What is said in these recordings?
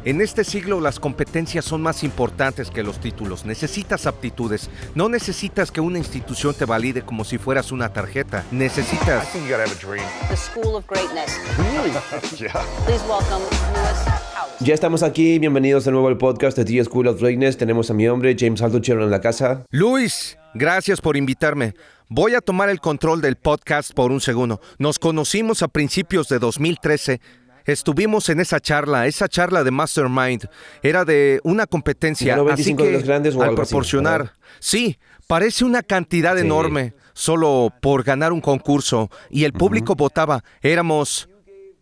En este siglo las competencias son más importantes que los títulos. Necesitas aptitudes. No necesitas que una institución te valide como si fueras una tarjeta. Necesitas... I think you gotta have a dream. The School of Greatness. Yeah. Please welcome Lewis Howes. Ya estamos aquí, bienvenidos de nuevo al podcast de The School of Greatness. Tenemos a mi hombre, James Altucher, en la casa. Luis, gracias por invitarme. Voy a tomar el control del podcast por un segundo. Nos conocimos a principios de 2013. Estuvimos en esa charla de Mastermind. Era de una competencia, ¿Ganó así 25 que de los grandes o al algo así, proporcionar... ¿verdad? Sí, parece una cantidad Sí. enorme, solo por ganar un concurso. Y el público votaba. Éramos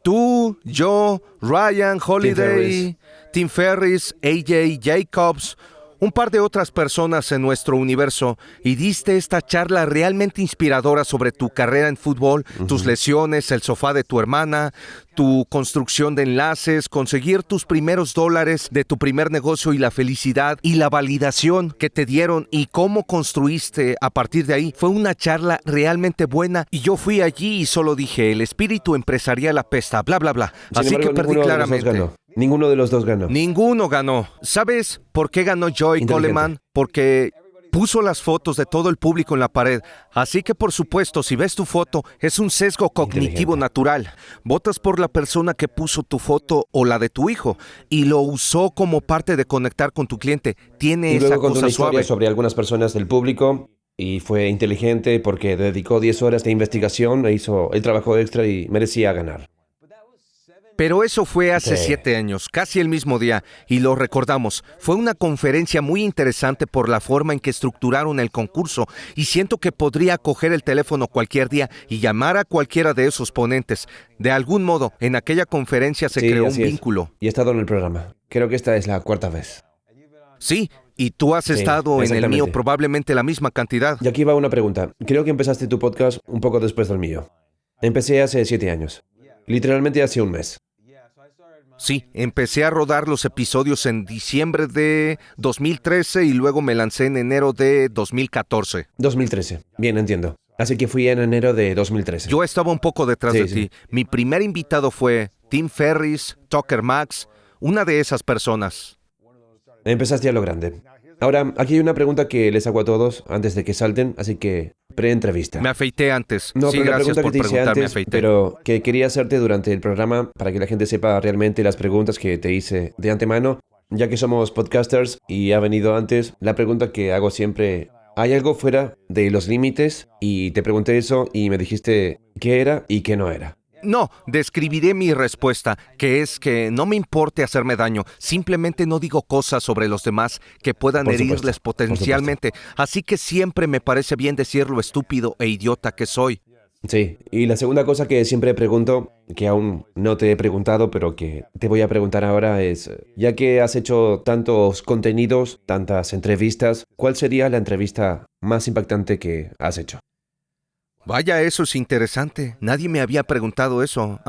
tú, yo, Ryan Holiday, Tim Ferriss, AJ Jacobs, un par de otras personas en nuestro universo, y diste esta charla realmente inspiradora sobre tu carrera en fútbol, tus lesiones, el sofá de tu hermana, tu construcción de enlaces, conseguir tus primeros dólares de tu primer negocio y la felicidad y la validación que te dieron y cómo construiste a partir de ahí. Fue una charla realmente buena y yo fui allí y solo dije, el espíritu empresarial apesta, bla, bla, bla. Sin Así embargo, que perdí claramente. Ninguno de los dos ganó. Ninguno ganó. ¿Sabes por qué ganó Joey Inteligente. Coleman? Porque puso las fotos de todo el público en la pared. Así que, por supuesto, si ves tu foto, es un sesgo cognitivo Inteligente. natural. Votas por la persona que puso tu foto o la de tu hijo y lo usó como parte de conectar con tu cliente. Tiene Y esa luego contó cosa una historia suave. sobre algunas personas del público y fue inteligente porque dedicó 10 horas de investigación e hizo el trabajo extra y merecía ganar. Pero eso fue hace Sí. 7 años, casi el mismo día, y lo recordamos. Fue una conferencia muy interesante por la forma en que estructuraron el concurso, y siento que podría coger el teléfono cualquier día y llamar a cualquiera de esos ponentes. De algún modo, en aquella conferencia se Sí, creó un así es. vínculo. Y he estado en el programa. Creo que esta es la 4ª vez. Sí, y tú has Sí, estado en el exactamente. mío probablemente la misma cantidad. Y aquí va una pregunta. Creo que empezaste tu podcast un poco después del mío. Empecé hace 7 años. Literalmente hace un mes. Sí, empecé a rodar los episodios en diciembre de 2013 y luego me lancé en enero de 2014. 2013. Bien, entiendo. Así que fui en enero de 2013. Yo estaba un poco detrás Sí, de sí. ti. Mi primer invitado fue Tim Ferriss, Tucker Max, una de esas personas. Empezaste a lo grande. Ahora, aquí hay una pregunta que les hago a todos antes de que salten, así que pre-entrevista. Me afeité antes. No, Sí, pero la gracias pregunta por que te hice preguntar, me antes, afeité. pero que quería hacerte durante el programa para que la gente sepa realmente las preguntas que te hice de antemano, ya que somos podcasters y ha venido antes, la pregunta que hago siempre, ¿hay algo fuera de los límites? Y te pregunté eso y me dijiste qué era y qué no era. No, describiré mi respuesta, que es que no me importe hacerme daño, simplemente no digo cosas sobre los demás que puedan Por supuesto, herirles por potencialmente, así que siempre me parece bien decir lo estúpido e idiota que soy. Sí, y la segunda cosa que siempre pregunto, que aún no te he preguntado, pero que te voy a preguntar ahora es, ya que has hecho tantos contenidos, tantas entrevistas, ¿cuál sería la entrevista más impactante que has hecho? Vaya, eso es interesante. Nadie me había preguntado eso.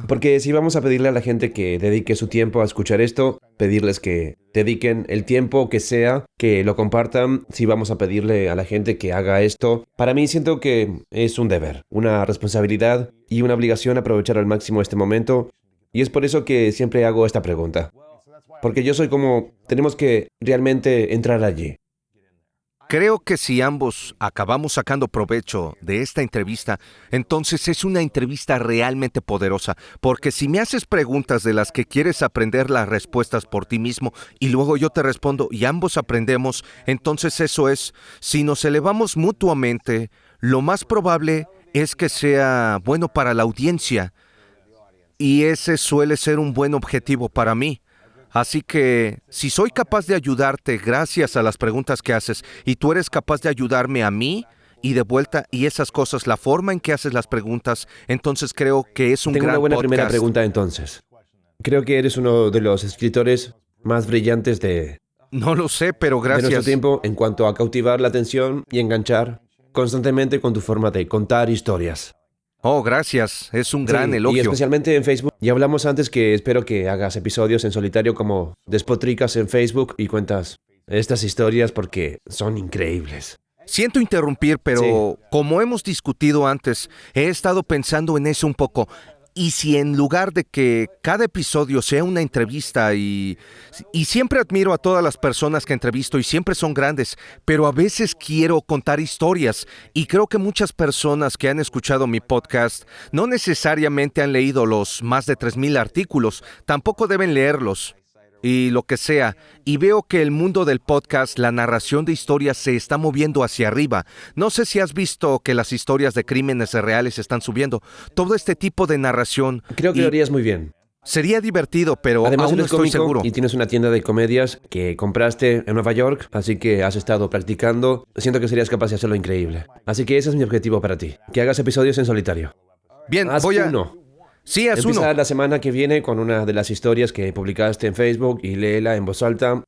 Porque si vamos a pedirle a la gente que dedique su tiempo a escuchar esto, pedirles que dediquen el tiempo que sea, que lo compartan, si vamos a pedirle a la gente que haga esto, para mí siento que es un deber, una responsabilidad y una obligación aprovechar al máximo este momento, y es por eso que siempre hago esta pregunta. Porque yo soy como, tenemos que realmente entrar allí. Creo que si ambos acabamos sacando provecho de esta entrevista, entonces es una entrevista realmente poderosa, porque si me haces preguntas de las que quieres aprender las respuestas por ti mismo y luego yo te respondo y ambos aprendemos, entonces eso es, si nos elevamos mutuamente, lo más probable es que sea bueno para la audiencia y ese suele ser un buen objetivo para mí. Así que, si soy capaz de ayudarte gracias a las preguntas que haces y tú eres capaz de ayudarme a mí y de vuelta y esas cosas, la forma en que haces las preguntas, entonces creo que es un Tengo gran una buena podcast. primera pregunta entonces. Creo que eres uno de los escritores más brillantes de No lo sé, pero nuestro gracias. tiempo en cuanto a cautivar la atención y enganchar constantemente con tu forma de contar historias. Oh, gracias. Es un gran Sí, elogio. Y especialmente en Facebook. Ya hablamos antes que espero que hagas episodios en solitario como despotricas en Facebook y cuentas estas historias porque son increíbles. Siento interrumpir, pero como hemos discutido antes, he estado pensando en eso un poco. Y si en lugar de que cada episodio sea una entrevista y siempre admiro a todas las personas que entrevisto y siempre son grandes, pero a veces quiero contar historias y creo que muchas personas que han escuchado mi podcast no necesariamente han leído los más de 3,000 artículos, tampoco deben leerlos. Y lo que sea, y veo que el mundo del podcast, la narración de historias se está moviendo hacia arriba. No sé si has visto que las historias de crímenes reales están subiendo. Todo este tipo de narración. Creo que lo harías muy bien. Sería divertido, pero Además, aún no eres estoy cómico seguro. y tienes una tienda de comedias que compraste en Nueva York, así que has estado practicando. Siento que serías capaz de hacerlo increíble. Así que ese es mi objetivo para ti, que hagas episodios en solitario. Bien, Haz voy a... uno. Sí, haz Empieza uno. la semana que viene con una de las historias que publicaste en Facebook y léela en voz alta.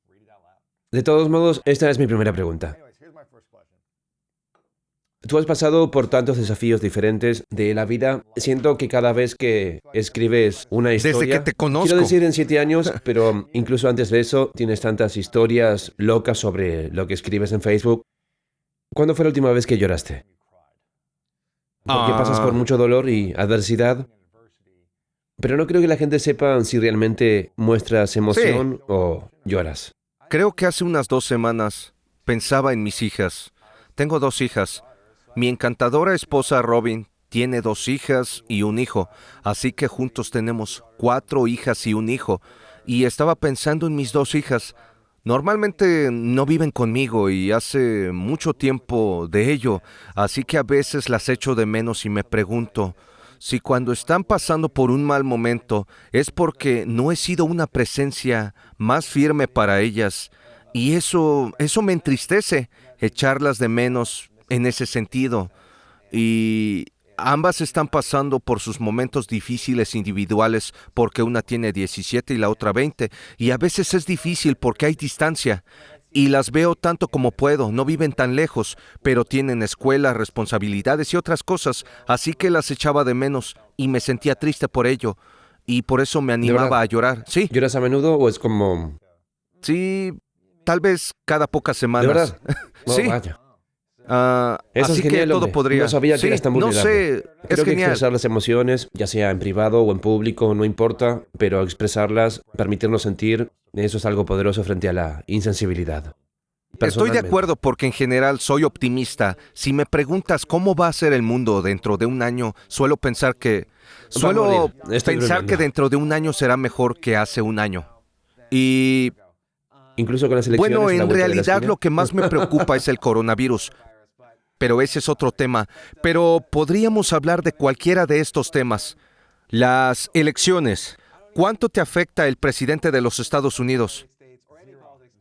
De todos modos, esta es mi primera pregunta. Tú has pasado por tantos desafíos diferentes de la vida. Siento que cada vez que escribes una historia... Desde que te conozco. Quiero decir en 7 años, pero incluso antes de eso, tienes tantas historias locas sobre lo que escribes en Facebook. ¿Cuándo fue la última vez que lloraste? Porque pasas por mucho dolor y adversidad. Pero no creo que la gente sepa si realmente muestras emoción o lloras. Creo que hace unas 2 semanas pensaba en mis hijas. Tengo 2 hijas. Mi encantadora esposa Robin tiene 2 hijas y un hijo, así que juntos tenemos 4 hijas y un hijo. Y estaba pensando en mis 2 hijas. Normalmente no viven conmigo y hace mucho tiempo de ello, así que a veces las echo de menos y me pregunto si cuando están pasando por un mal momento es porque no he sido una presencia más firme para ellas. Y eso me entristece, echarlas de menos en ese sentido. Y ambas están pasando por sus momentos difíciles individuales porque una tiene 17 y la otra 20. Y a veces es difícil porque hay distancia. Y las veo tanto como puedo, no viven tan lejos, pero tienen escuela, responsabilidades y otras cosas, así que las echaba de menos y me sentía triste por ello. Y por eso me animaba a llorar. Sí, ¿Lloras a menudo o es como...? sí, tal vez cada pocas semanas. ¿De verdad? Oh, Sí. vaya. Así Eso es genial, que todo hombre. podría. No sabía que Sí, eras tan no vulnerable. sé, es Creo que genial. expresar las emociones, ya sea en privado o en público, no importa, pero expresarlas, permitirnos sentir, eso es algo poderoso frente a la insensibilidad. Estoy de Personalmente. acuerdo porque en general soy optimista. Si me preguntas cómo va a ser el mundo dentro de un año, suelo pensar que morir. Estoy bromeando. dentro de un año será mejor que hace un año. Y Incluso con las elecciones. bueno, a la en vuelta de la realidad esquina. lo que más me preocupa es el coronavirus. Pero ese es otro tema. Pero podríamos hablar de cualquiera de estos temas. Las elecciones. ¿Cuánto te afecta el presidente de los Estados Unidos?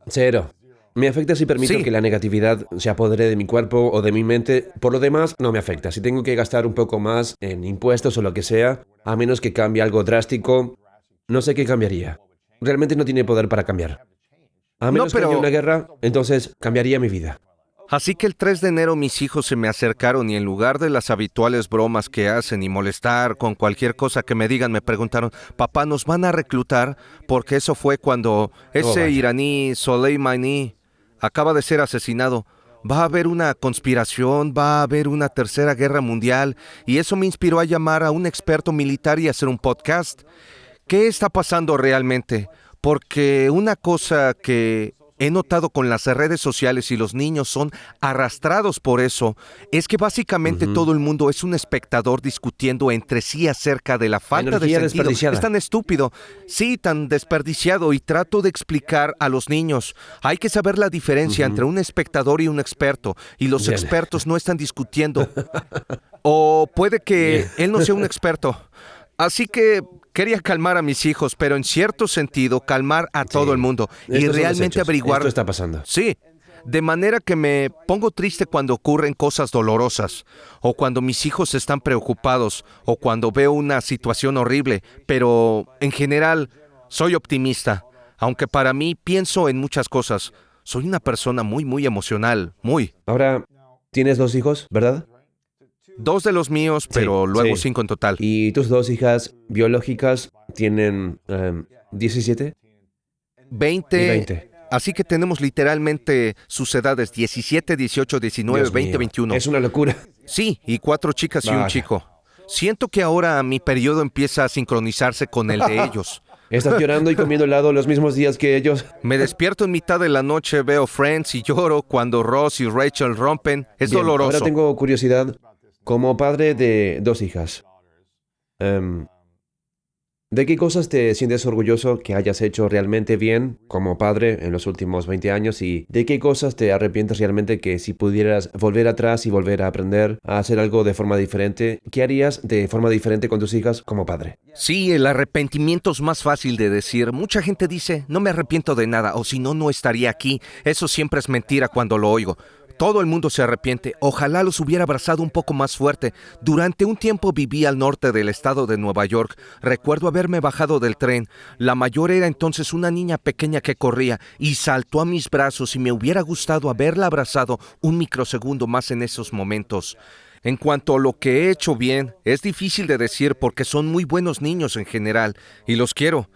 0. Me afecta si permito Sí. que la negatividad se apodere de mi cuerpo o de mi mente. Por lo demás, no me afecta. Si tengo que gastar un poco más en impuestos o lo que sea, a menos que cambie algo drástico, no sé qué cambiaría. Realmente no tiene poder para cambiar. A menos pero- que haya una guerra, entonces cambiaría mi vida. Así que el 3 de enero mis hijos se me acercaron y en lugar de las habituales bromas que hacen y molestar con cualquier cosa que me digan, me preguntaron, papá, ¿nos van a reclutar? Porque eso fue cuando ese vaya. iraní Soleimani acaba de ser asesinado. Va a haber una conspiración, va a haber una tercera guerra mundial y eso me inspiró a llamar a un experto militar y hacer un podcast. ¿Qué está pasando realmente? Porque una cosa que he notado con las redes sociales y los niños son arrastrados por eso, es que básicamente todo el mundo es un espectador discutiendo entre sí acerca de la falta Energía de sentido. desperdiciada. Es tan estúpido, sí, tan desperdiciado y trato de explicar a los niños. Hay que saber la diferencia entre un espectador y un experto y los Bien. expertos no están discutiendo. O puede que él no sea un experto. Así que quería calmar a mis hijos, pero en cierto sentido calmar a todo el mundo y Estos son los realmente hechos. averiguar. Esto está pasando. Sí, de manera que me pongo triste cuando ocurren cosas dolorosas, o cuando mis hijos están preocupados, o cuando veo una situación horrible, pero en general soy optimista, aunque para mí pienso en muchas cosas. Soy una persona muy emocional, muy. Ahora, tienes 2 hijos, ¿verdad? 2 de los míos, pero luego sí. 5 en total. Y tus 2 hijas biológicas tienen 17 20, y 20. Así que tenemos literalmente sus edades 17, 18, 19, Dios 20, mío, 21. Es una locura. Sí, y 4 chicas y un Vaya. chico. Siento que ahora mi periodo empieza a sincronizarse con el de ellos. ¿Estás llorando y comiendo helado los mismos días que ellos? Me despierto en mitad de la noche, veo Friends y lloro cuando Ross y Rachel rompen. Es Bien, doloroso. Ahora tengo curiosidad. Como padre de 2 hijas, ¿de qué cosas te sientes orgulloso que hayas hecho realmente bien como padre en los últimos 20 años? ¿Y de qué cosas te arrepientes realmente que si pudieras volver atrás y volver a aprender a hacer algo de forma diferente, qué harías de forma diferente con tus hijas como padre? Sí, el arrepentimiento es más fácil de decir. Mucha gente dice, no me arrepiento de nada, o si no, no estaría aquí. Eso siempre es mentira cuando lo oigo. Todo el mundo se arrepiente. Ojalá los hubiera abrazado un poco más fuerte. Durante un tiempo viví al norte del estado de Nueva York. Recuerdo haberme bajado del tren. La mayor era entonces una niña pequeña que corría y saltó a mis brazos y me hubiera gustado haberla abrazado un microsegundo más en esos momentos. En cuanto a lo que he hecho bien, es difícil de decir porque son muy buenos niños en general y los quiero.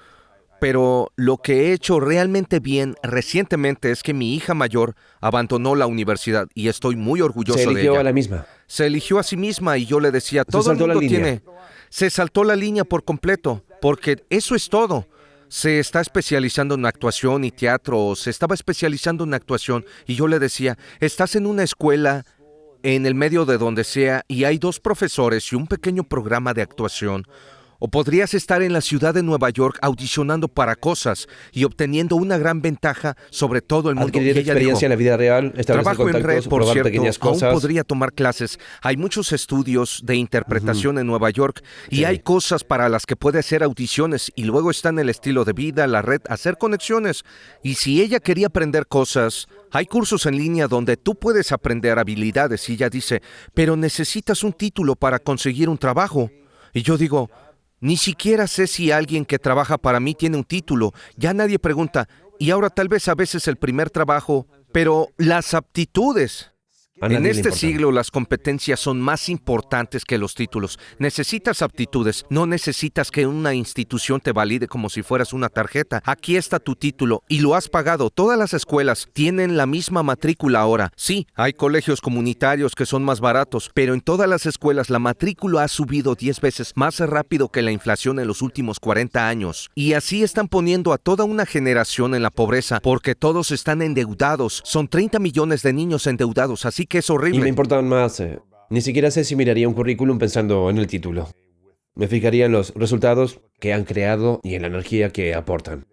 Pero lo que he hecho realmente bien recientemente es que mi hija mayor abandonó la universidad y estoy muy orgulloso Se de eligió ella. a la misma. Se eligió a sí misma y yo le decía, todo el saltó la mundo línea. tiene... Se saltó la línea por completo, porque eso es todo. Se está especializando en actuación y teatro, o se estaba especializando en actuación y yo le decía, estás en una escuela en el medio de donde sea y hay 2 profesores y un pequeño programa de actuación. O podrías estar en la ciudad de Nueva York audicionando para cosas y obteniendo una gran ventaja sobre todo el mundo. Adquirir Y ella experiencia dijo, en la vida real, establecer trabajo en contactos, red, por probar cierto, pequeñas aún cosas. podría tomar clases. Hay muchos estudios de interpretación en Nueva York y hay cosas para las que puede hacer audiciones y luego está en el estilo de vida, la red, hacer conexiones. Y si ella quería aprender cosas, hay cursos en línea donde tú puedes aprender habilidades y ella dice, pero necesitas un título para conseguir un trabajo. Y yo digo, ni siquiera sé si alguien que trabaja para mí tiene un título. Ya nadie pregunta. Y ahora tal vez a veces el primer trabajo, pero las aptitudes. A nadie En le este importa. siglo las competencias son más importantes que los títulos. Necesitas aptitudes, no necesitas que una institución te valide como si fueras una tarjeta. Aquí está tu título y lo has pagado. Todas las escuelas tienen la misma matrícula ahora. Sí, hay colegios comunitarios que son más baratos, pero en todas las escuelas la matrícula ha subido 10 veces más rápido que la inflación en los últimos 40 años. Y así están poniendo a toda una generación en la pobreza porque todos están endeudados. Son 30 millones de niños endeudados, así que es Y me horrible. importan más. Ni siquiera sé si miraría un currículum pensando en el título. Me fijaría en los resultados que han creado y en la energía que aportan.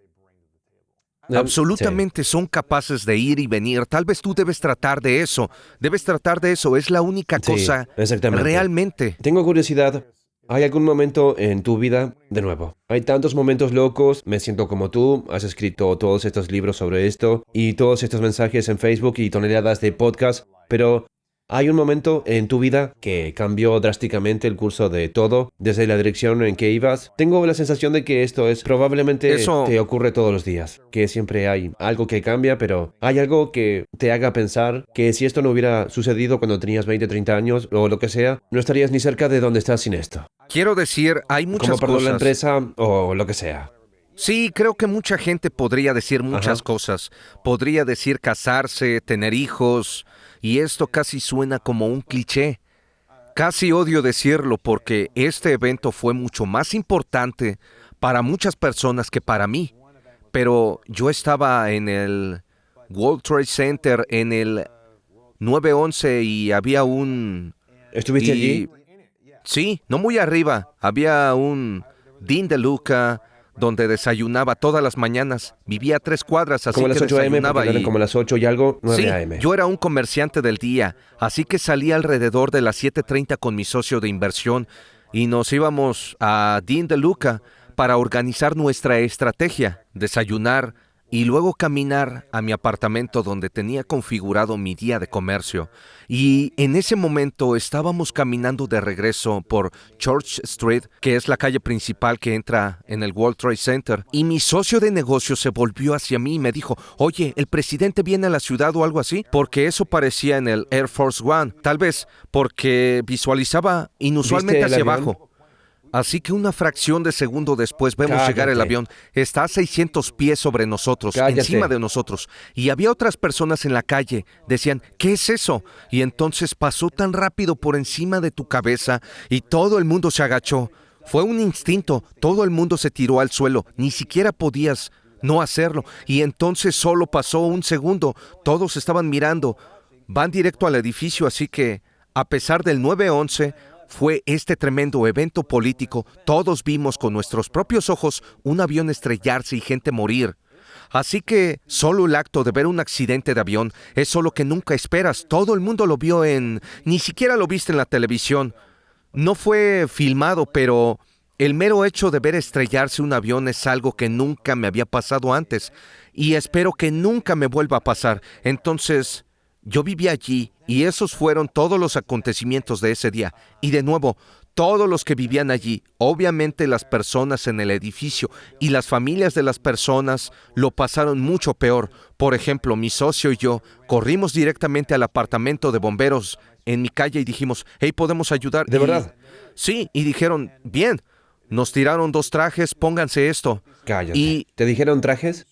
Absolutamente son capaces de ir y venir. Tal vez tú debes tratar de eso. Debes tratar de eso. Es la única Sí, cosa exactamente. realmente. Tengo curiosidad. ¿Hay algún momento en tu vida, de nuevo? Hay tantos momentos locos, me siento como tú, has escrito todos estos libros sobre esto y todos estos mensajes en Facebook y toneladas de podcast, pero ¿hay un momento en tu vida que cambió drásticamente el curso de todo, desde la dirección en que ibas? Tengo la sensación de que esto es probablemente Eso- te ocurre todos los días, que siempre hay algo que cambia, pero hay algo que te haga pensar que si esto no hubiera sucedido cuando tenías 20, 30 años o lo que sea, no estarías ni cerca de donde estás sin esto. Quiero decir, hay muchas Como perdón la cosas. empresa o lo que sea. Sí, creo que mucha gente podría decir muchas Ajá. cosas. Podría decir casarse, tener hijos, y esto casi suena como un cliché. Casi odio decirlo porque este evento fue mucho más importante para muchas personas que para mí. Pero yo estaba en el World Trade Center en el 9/11 y había un... ¿Estuviste y- allí? Sí, no muy arriba. Había un Dean DeLuca donde desayunaba todas las mañanas. Vivía a 3 cuadras, así Como que las 8 a.m., desayunaba porque eran y... como las 8 y algo, 9 Sí, a.m. yo era un comerciante del día, así que salía alrededor de las 7:30 con mi socio de inversión y nos íbamos a Dean DeLuca para organizar nuestra estrategia, desayunar y luego caminar a mi apartamento donde tenía configurado mi día de comercio. Y en ese momento estábamos caminando de regreso por Church Street, que es la calle principal que entra en el World Trade Center, y mi socio de negocio se volvió hacia mí y me dijo, oye, ¿el presidente viene a la ciudad o algo así? Porque eso parecía en el Air Force One, tal vez porque visualizaba inusualmente ¿Viste el hacia avión? abajo. Así que una fracción de segundo después vemos llegar el Cállate. avión. Está a 600 pies sobre nosotros, Cállate. encima de nosotros. Y había otras personas en la calle. Decían, ¿qué es eso? Y entonces pasó tan rápido por encima de tu cabeza y todo el mundo se agachó. Fue un instinto. Todo el mundo se tiró al suelo. Ni siquiera podías no hacerlo. Y entonces solo pasó un segundo. Todos estaban mirando. Van directo al edificio, así que, a pesar del 9/11, fue este tremendo evento político. Todos vimos con nuestros propios ojos un avión estrellarse y gente morir. Así que solo el acto de ver un accidente de avión es solo que nunca esperas. Todo el mundo lo vio ni siquiera lo viste en la televisión. No fue filmado, pero el mero hecho de ver estrellarse un avión es algo que nunca me había pasado antes. Y espero que nunca me vuelva a pasar. Entonces, yo viví allí y esos fueron todos los acontecimientos de ese día. Y de nuevo, todos los que vivían allí, obviamente las personas en el edificio y las familias de las personas lo pasaron mucho peor. Por ejemplo, mi socio y yo corrimos directamente al apartamento de bomberos en mi calle y dijimos, hey, ¿podemos ayudar? ¿De verdad? Sí, y dijeron, bien. Nos tiraron 2 trajes, pónganse esto. Cállate. Y ¿Te dijeron trajes?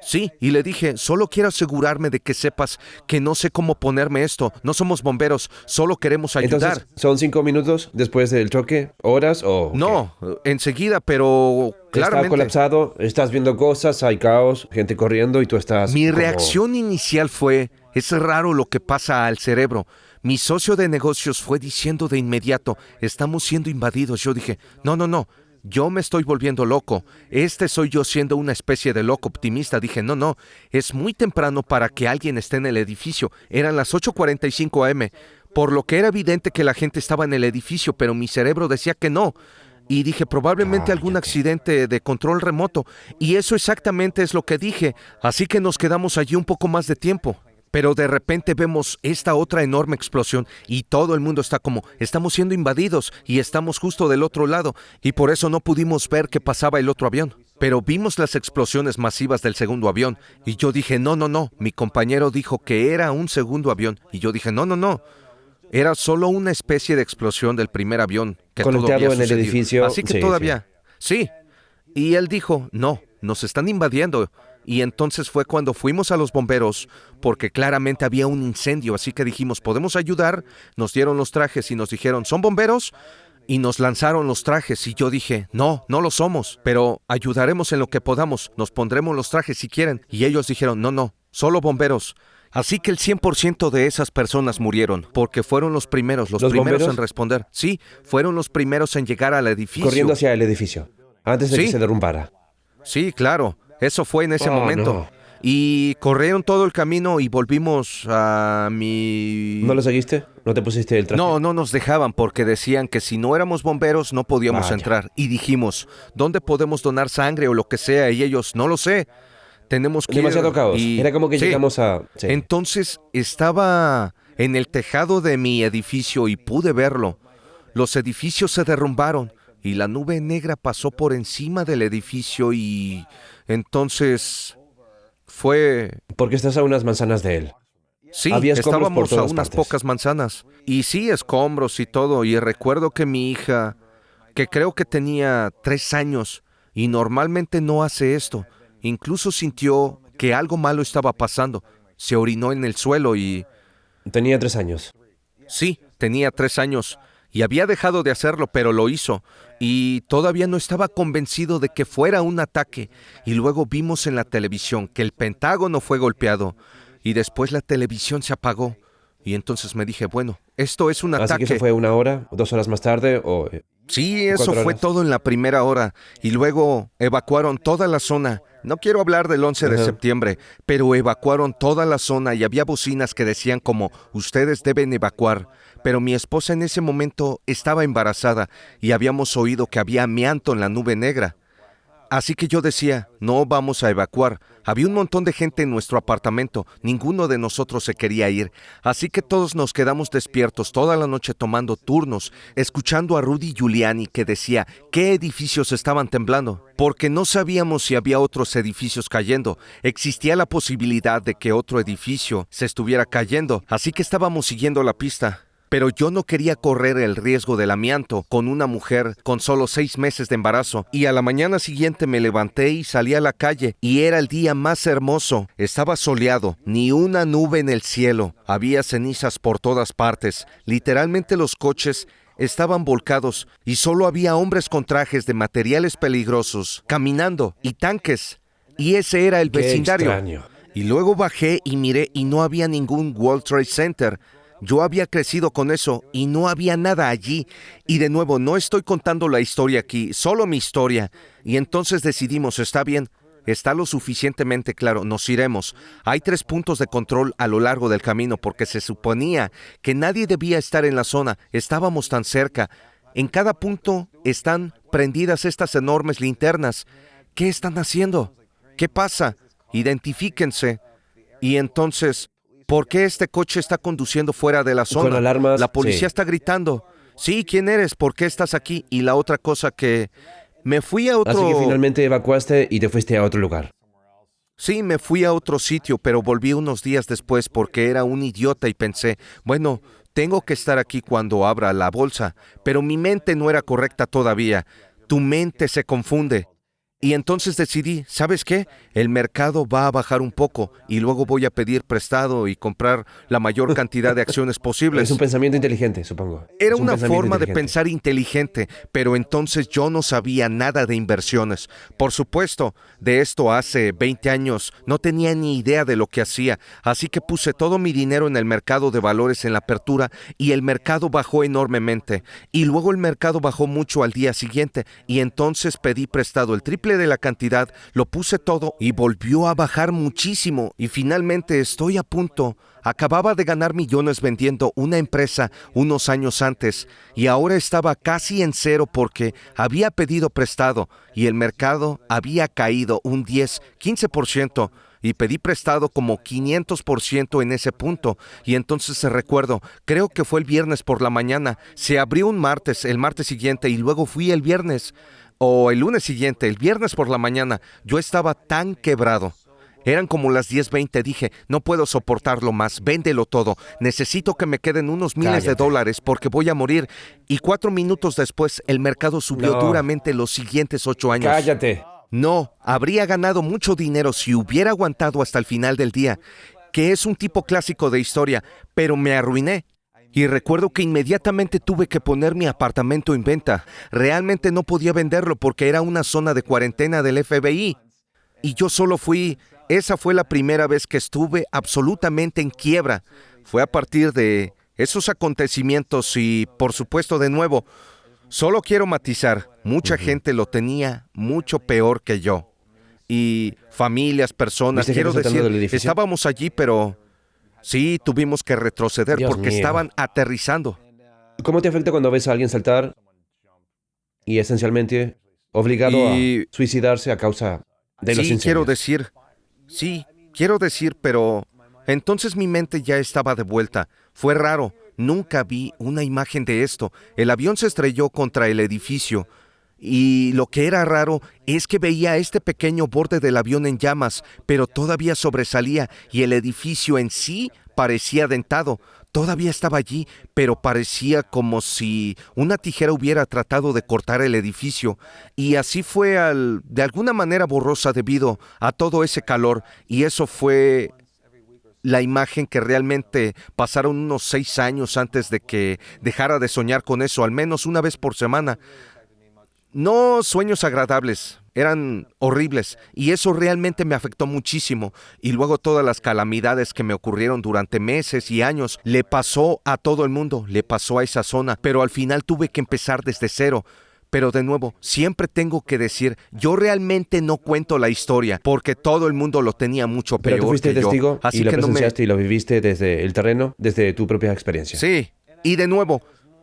sí, y le dije, solo quiero asegurarme de que sepas que no sé cómo ponerme esto. No somos bomberos, solo queremos ayudar. Entonces, ¿son 5 minutos después del choque? ¿Horas o...? No, enseguida, pero Está claramente. colapsado, estás viendo cosas, hay caos, gente corriendo y tú estás Mi como- reacción inicial fue, es raro lo que pasa al cerebro. Mi socio de negocios fue diciendo de inmediato, estamos siendo invadidos. Yo dije, no, yo me estoy volviendo loco. Soy yo siendo una especie de loco optimista. Dije, no, es muy temprano para que alguien esté en el edificio. Eran las 8:45 am, por lo que era evidente que la gente estaba en el edificio, pero mi cerebro decía que no. Y dije, probablemente algún accidente de control remoto. Y eso exactamente es lo que dije. Así que nos quedamos allí un poco más de tiempo. Pero de repente vemos esta otra enorme explosión y todo el mundo está como, estamos siendo invadidos y estamos justo del otro lado. Y por eso no pudimos ver que pasaba el otro avión. Pero vimos las explosiones masivas del segundo avión. Y yo dije, no. Mi compañero dijo que era un segundo avión. Y yo dije, no. Era solo una especie de explosión del primer avión que Conectado todo había en el sucedido. edificio. Así que Sí, todavía, sí. Y él dijo, no, nos están invadiendo. Y entonces fue cuando fuimos a los bomberos, porque claramente había un incendio. Así que dijimos, ¿podemos ayudar? Nos dieron los trajes y nos dijeron, ¿son bomberos? Y nos lanzaron los trajes y yo dije, no lo somos, pero ayudaremos en lo que podamos. Nos pondremos los trajes si quieren. Y ellos dijeron, no, solo bomberos. Así que el 100% de esas personas murieron, porque fueron los primeros ¿Los primeros bomberos? en responder. Sí, fueron los primeros en llegar al edificio. corriendo hacia el edificio, antes de Sí. que se derrumbara. Sí, claro, eso fue en ese Oh, momento. no. Y corrieron todo el camino y volvimos a mi... ¿No lo seguiste? ¿No te pusiste el traje? No nos dejaban porque decían que si no éramos bomberos no podíamos Vaya. entrar. Y dijimos, ¿dónde podemos donar sangre o lo que sea? Y ellos, no lo sé. Tenemos que ir". Demasiado caos. Y- Era como que sí. llegamos a... sí. Entonces estaba en el tejado de mi edificio y pude verlo. Los edificios se derrumbaron y la nube negra pasó por encima del edificio y entonces fue... Porque estás a unas manzanas de él. Sí, Había escombros por estábamos a todas unas partes. pocas manzanas. Y sí, escombros y todo. Y recuerdo que mi hija, que creo que tenía 3 años, y normalmente no hace esto, incluso sintió que algo malo estaba pasando. Se orinó en el suelo y... Tenía 3 años. Sí, tenía 3 años. Y había dejado de hacerlo, pero lo hizo. Y todavía no estaba convencido de que fuera un ataque. Y luego vimos en la televisión que el Pentágono fue golpeado. Y después la televisión se apagó. Y entonces me dije, bueno, esto es un Así ataque. que eso fue 1 hora, 2 horas más tarde o... Sí, eso 4 fue horas. todo en la primera hora. Y luego evacuaron toda la zona. No quiero hablar del 11 de Ajá. septiembre, pero evacuaron toda la zona y había bocinas que decían como, ustedes deben evacuar. Pero mi esposa en ese momento estaba embarazada y habíamos oído que había amianto en la nube negra. Así que yo decía, no vamos a evacuar. Había un montón de gente en nuestro apartamento. Ninguno de nosotros se quería ir. Así que todos nos quedamos despiertos toda la noche tomando turnos, escuchando a Rudy Giuliani que decía qué edificios estaban temblando. Porque no sabíamos si había otros edificios cayendo. Existía la posibilidad de que otro edificio se estuviera cayendo. Así que estábamos siguiendo la pista. pero yo no quería correr el riesgo del amianto con una mujer con solo 6 meses de embarazo. Y a la mañana siguiente me levanté y salí a la calle y era el día más hermoso. Estaba soleado, ni una nube en el cielo. Había cenizas por todas partes. Literalmente los coches estaban volcados y solo había hombres con trajes de materiales peligrosos caminando y tanques. Y ese era el Qué vecindario. extraño. Y luego bajé y miré y no había ningún World Trade Center. Yo había crecido con eso y no había nada allí. Y de nuevo, no estoy contando la historia aquí, solo mi historia. Y entonces decidimos, está bien, está lo suficientemente claro, nos iremos. Hay 3 puntos de control a lo largo del camino porque se suponía que nadie debía estar en la zona. Estábamos tan cerca. En cada punto están prendidas estas enormes linternas. ¿Qué están haciendo? ¿Qué pasa? Identifíquense. Y entonces, ¿por qué este coche está conduciendo fuera de la zona? Con alarmas, La policía sí. está gritando. Sí, ¿quién eres? ¿Por qué estás aquí? Y la otra cosa que me fui a otro... Así que finalmente evacuaste y te fuiste a otro lugar. Sí, me fui a otro sitio, pero volví unos días después porque era un idiota y pensé, bueno, tengo que estar aquí cuando abra la bolsa. Pero mi mente no era correcta todavía. Tu mente se confunde. Y entonces decidí, ¿sabes qué? El mercado va a bajar un poco y luego voy a pedir prestado y comprar la mayor cantidad de acciones posibles. Es un pensamiento inteligente, supongo. Era Es un una pensamiento forma de inteligente. pensar inteligente, pero entonces yo no sabía nada de inversiones. Por supuesto, de esto hace 20 años no tenía ni idea de lo que hacía, así que puse todo mi dinero en el mercado de valores en la apertura y el mercado bajó enormemente. Y luego el mercado bajó mucho al día siguiente y entonces pedí prestado el triple de la cantidad, lo puse todo y volvió a bajar muchísimo y finalmente estoy a punto. Acababa de ganar millones vendiendo una empresa unos años antes y ahora estaba casi en cero porque había pedido prestado y el mercado había caído un 10, 15% y pedí prestado como 500% en ese punto. Y entonces recuerdo, creo que fue el viernes por la mañana, se abrió un martes, el martes siguiente y luego fui el viernes o el lunes siguiente, el viernes por la mañana. Yo estaba tan quebrado. Eran como las 10:20, dije, no puedo soportarlo más, véndelo todo, necesito que me queden unos miles de Cállate. dólares porque voy a morir. Y 4 minutos después, el mercado subió No. duramente los siguientes 8 años. Cállate. No, habría ganado mucho dinero si hubiera aguantado hasta el final del día, que es un tipo clásico de historia, pero me arruiné. Y recuerdo que inmediatamente tuve que poner mi apartamento en venta. Realmente no podía venderlo porque era una zona de cuarentena del FBI. Y yo solo fui... Esa fue la primera vez que estuve absolutamente en quiebra. Fue a partir de esos acontecimientos y, por supuesto, de nuevo, solo quiero matizar, mucha gente lo tenía mucho peor que yo. Y familias, personas, ¿Viste quiero gente saltando decir, del edificio? estábamos allí, pero sí tuvimos que retroceder Dios porque mío. estaban aterrizando. ¿Cómo te afecta cuando ves a alguien saltar y esencialmente obligado Y- a suicidarse a causa de los Sí, quiero incendios? decir, pero entonces mi mente ya estaba de vuelta. Fue raro, nunca vi una imagen de esto. El avión se estrelló contra el edificio y lo que era raro es que veía este pequeño borde del avión en llamas, pero todavía sobresalía y el edificio en sí parecía dentado. Todavía estaba allí, pero parecía como si una tijera hubiera tratado de cortar el edificio. Y así fue de alguna manera borrosa debido a todo ese calor. Y eso fue la imagen que realmente pasaron unos 6 años antes de que dejara de soñar con eso, al menos una vez por semana. No sueños agradables, eran horribles y eso realmente me afectó muchísimo. Y luego todas las calamidades que me ocurrieron durante meses y años, le pasó a todo el mundo, le pasó a esa zona, pero al final tuve que empezar desde cero. Pero de nuevo, siempre tengo que decir, yo realmente no cuento la historia porque todo el mundo lo tenía mucho Pero peor tú fuiste que yo. testigo Así y lo que no me... presenciaste y lo viviste desde el terreno, desde tu propia experiencia. Sí, y de nuevo,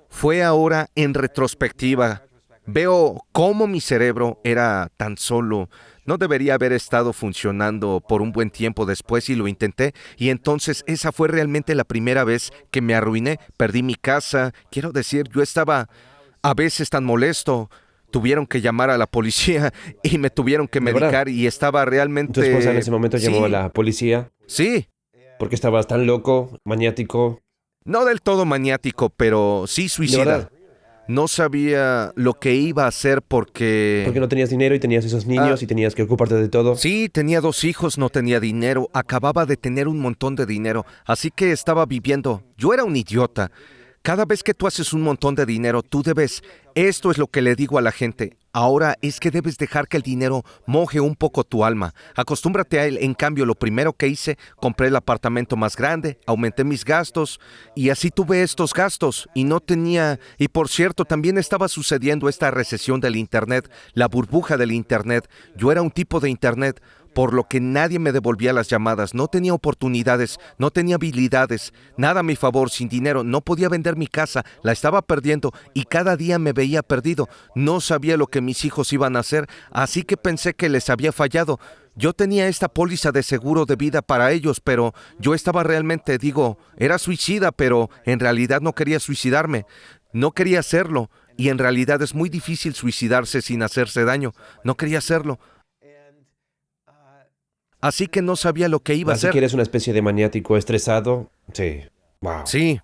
fue ahora en retrospectiva. Veo cómo mi cerebro era tan solo, no debería haber estado funcionando por un buen tiempo después y lo intenté. Y entonces esa fue realmente la primera vez que me arruiné. Perdí mi casa, quiero decir, yo estaba a veces tan molesto. Tuvieron que llamar a la policía y me tuvieron que ¿De verdad? medicar y estaba realmente... Tu esposa en ese momento llamó Sí, a la policía Sí, porque estabas tan loco, maniático. No del todo maniático, pero sí ¿De suicida. verdad? No sabía lo que iba a hacer porque... Porque no tenías dinero y tenías esos niños y tenías que ocuparte de todo. Sí, tenía 2 hijos, no tenía dinero, acababa de tener un montón de dinero, así que estaba viviendo. Yo era un idiota. Cada vez que tú haces un montón de dinero, tú debes... Esto es lo que le digo a la gente. Ahora es que debes dejar que el dinero moje un poco tu alma. Acostúmbrate a él. En cambio, lo primero que hice, compré el apartamento más grande, aumenté mis gastos y así tuve estos gastos y no tenía... Y por cierto, también estaba sucediendo esta recesión del Internet, la burbuja del Internet. Yo era un tipo de Internet, por lo que nadie me devolvía las llamadas, no tenía oportunidades, no tenía habilidades, nada a mi favor, sin dinero, no podía vender mi casa, la estaba perdiendo y cada día me veía perdido. No sabía lo que mis hijos iban a hacer, así que pensé que les había fallado. Yo tenía esta póliza de seguro de vida para ellos, pero yo estaba realmente, era suicida, pero en realidad no quería suicidarme, no quería hacerlo y en realidad es muy difícil suicidarse sin hacerse daño, no quería hacerlo. Así que no sabía lo que iba a Así hacer. que eres una especie de maniático estresado. Sí. Wow. Sí,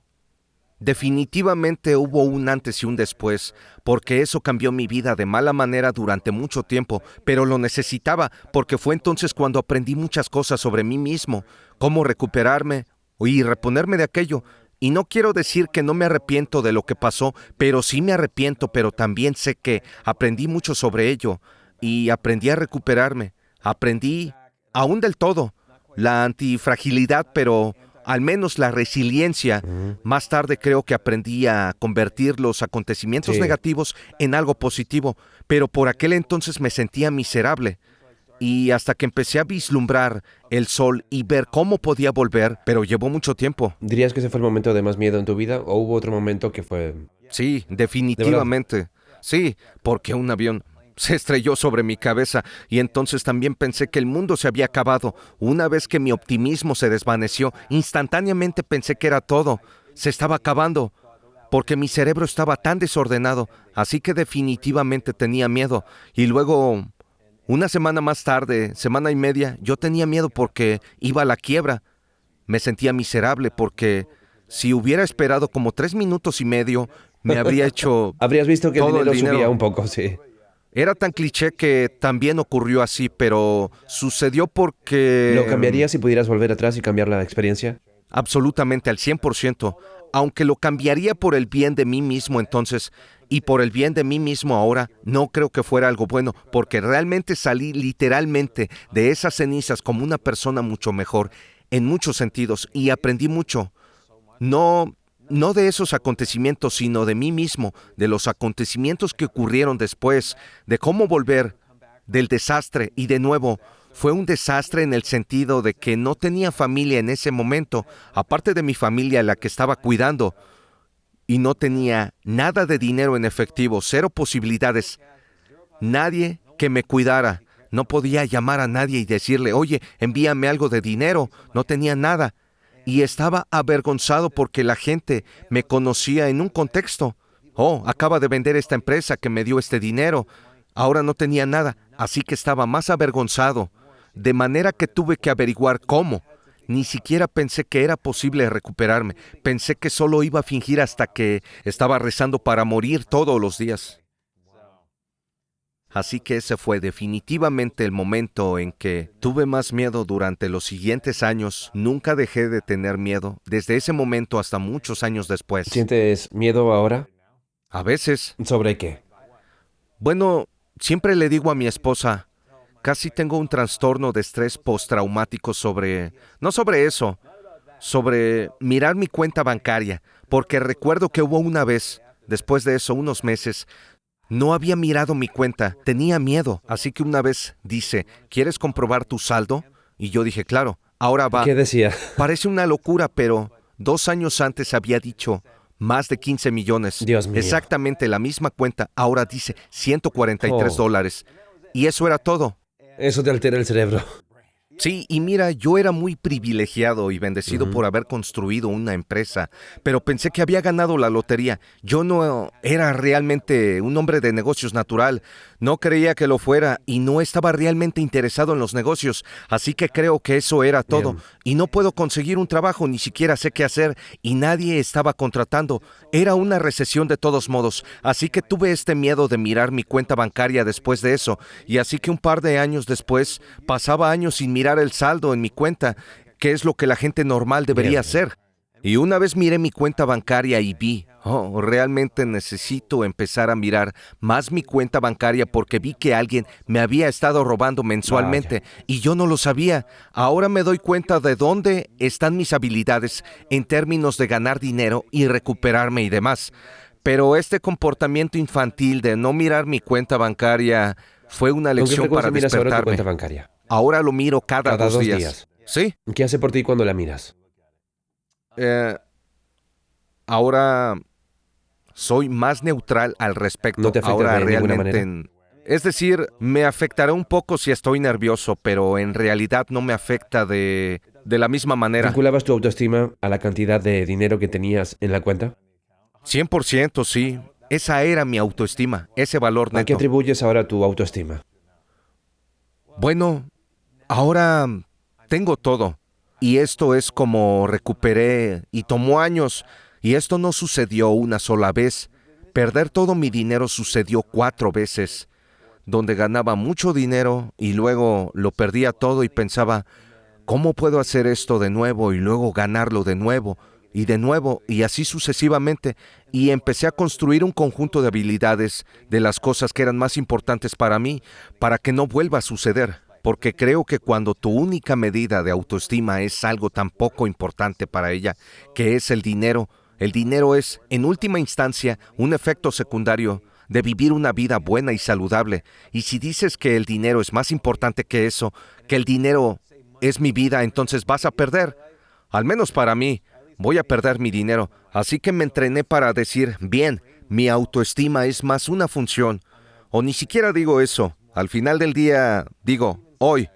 definitivamente hubo un antes y un después, porque eso cambió mi vida de mala manera durante mucho tiempo, pero lo necesitaba, porque fue entonces cuando aprendí muchas cosas sobre mí mismo, cómo recuperarme y reponerme de aquello. Y no quiero decir que no me arrepiento de lo que pasó, pero sí me arrepiento, pero también sé que aprendí mucho sobre ello y aprendí a recuperarme. Aprendí aún del todo, la antifragilidad, pero al menos la resiliencia. Más tarde creo que aprendí a convertir los acontecimientos Sí. negativos en algo positivo, pero por aquel entonces me sentía miserable. Y hasta que empecé a vislumbrar el sol y ver cómo podía volver, pero llevó mucho tiempo. ¿Dirías que ese fue el momento de más miedo en tu vida o hubo otro momento que fue... Sí, definitivamente. Sí, porque un avión se estrelló sobre mi cabeza y entonces también pensé que el mundo se había acabado. Una vez que mi optimismo se desvaneció, instantáneamente pensé que era todo. Se estaba acabando, porque mi cerebro estaba tan desordenado, así que definitivamente tenía miedo. Y luego, una semana más tarde, semana y media, yo tenía miedo porque iba a la quiebra. Me sentía miserable porque si hubiera esperado como 3 minutos y medio, me habría hecho... Habrías visto que el todo dinero subía un poco, sí. Era tan cliché que también ocurrió así, pero sucedió porque... ¿Lo cambiarías si pudieras volver atrás y cambiar la experiencia? Absolutamente, al 100%. Aunque lo cambiaría por el bien de mí mismo entonces, y por el bien de mí mismo ahora, no creo que fuera algo bueno, porque realmente salí literalmente de esas cenizas como una persona mucho mejor, en muchos sentidos, y aprendí mucho. No de esos acontecimientos, sino de mí mismo, de los acontecimientos que ocurrieron después, de cómo volver del desastre. Y de nuevo, fue un desastre en el sentido de que no tenía familia en ese momento, aparte de mi familia, la que estaba cuidando, y no tenía nada de dinero en efectivo, 0 posibilidades, nadie que me cuidara. No podía llamar a nadie y decirle, oye, envíame algo de dinero, no tenía nada. Y estaba avergonzado porque la gente me conocía en un contexto. Oh, acaba de vender esta empresa que me dio este dinero. Ahora no tenía nada, así que estaba más avergonzado. De manera que tuve que averiguar cómo. Ni siquiera pensé que era posible recuperarme. Pensé que solo iba a fingir hasta que estaba rezando para morir todos los días. Así que ese fue definitivamente el momento en que tuve más miedo durante los siguientes años. Nunca dejé de tener miedo, desde ese momento hasta muchos años después. ¿Sientes miedo ahora? A veces, ¿Sobre qué? bueno, siempre le digo a mi esposa, casi tengo un trastorno de estrés postraumático no sobre eso, sobre mirar mi cuenta bancaria, porque recuerdo que hubo una vez, después de eso, unos meses, no había mirado mi cuenta, tenía miedo, así que una vez dice, ¿quieres comprobar tu saldo? Y yo dije, claro, ahora va. ¿Qué decía? Parece una locura, pero 2 años antes había dicho más de 15 millones. Dios mío. Exactamente la misma cuenta, ahora dice $143. Y eso era todo. Eso te altera el cerebro. Sí, y mira, yo era muy privilegiado y bendecido por haber construido una empresa, pero pensé que había ganado la lotería. Yo no era realmente un hombre de negocios natural. No creía que lo fuera y no estaba realmente interesado en los negocios, así que creo que eso era todo. Bien. Y no puedo conseguir un trabajo, ni siquiera sé qué hacer y nadie estaba contratando. Era una recesión de todos modos, así que tuve este miedo de mirar mi cuenta bancaria después de eso. Y así que un par de años después, pasaba años sin mirar el saldo en mi cuenta, que es lo que la gente normal debería Bien. hacer. Y una vez miré mi cuenta bancaria y vi, realmente necesito empezar a mirar más mi cuenta bancaria porque vi que alguien me había estado robando mensualmente y yo no lo sabía. Ahora me doy cuenta de dónde están mis habilidades en términos de ganar dinero y recuperarme y demás. Pero este comportamiento infantil de no mirar mi cuenta bancaria fue una ¿Con qué lección para frecuencia miras ahora tu despertarme. cuenta bancaria? Ahora lo miro cada Cada 2 2 días. días. Sí. ¿Qué hace por ti cuando la miras? Ahora soy más neutral al respecto. ¿No te afecta Ahora de ninguna realmente, manera? es decir, me afectará un poco si estoy nervioso, pero en realidad no me afecta de la misma manera. ¿Vinculabas tu autoestima a la cantidad de dinero que tenías en la cuenta? 100% sí. Esa era mi autoestima, ese valor ¿A qué neto. atribuyes ahora tu autoestima? Bueno, ahora tengo todo. Y esto es como recuperé y tomó años. Y esto no sucedió una sola vez. Perder todo mi dinero sucedió 4 veces, donde ganaba mucho dinero y luego lo perdía todo y pensaba, ¿cómo puedo hacer esto de nuevo y luego ganarlo de nuevo y así sucesivamente? Y empecé a construir un conjunto de habilidades de las cosas que eran más importantes para mí, para que no vuelva a suceder. Porque creo que cuando tu única medida de autoestima es algo tan poco importante para ella, que es el dinero es, en última instancia, un efecto secundario de vivir una vida buena y saludable. Y si dices que el dinero es más importante que eso, que el dinero es mi vida, entonces vas a perder. Al menos para mí, voy a perder mi dinero. Así que me entrené para decir, bien, mi autoestima es más una función. O ni siquiera digo eso. Al final del día, digo, hoy,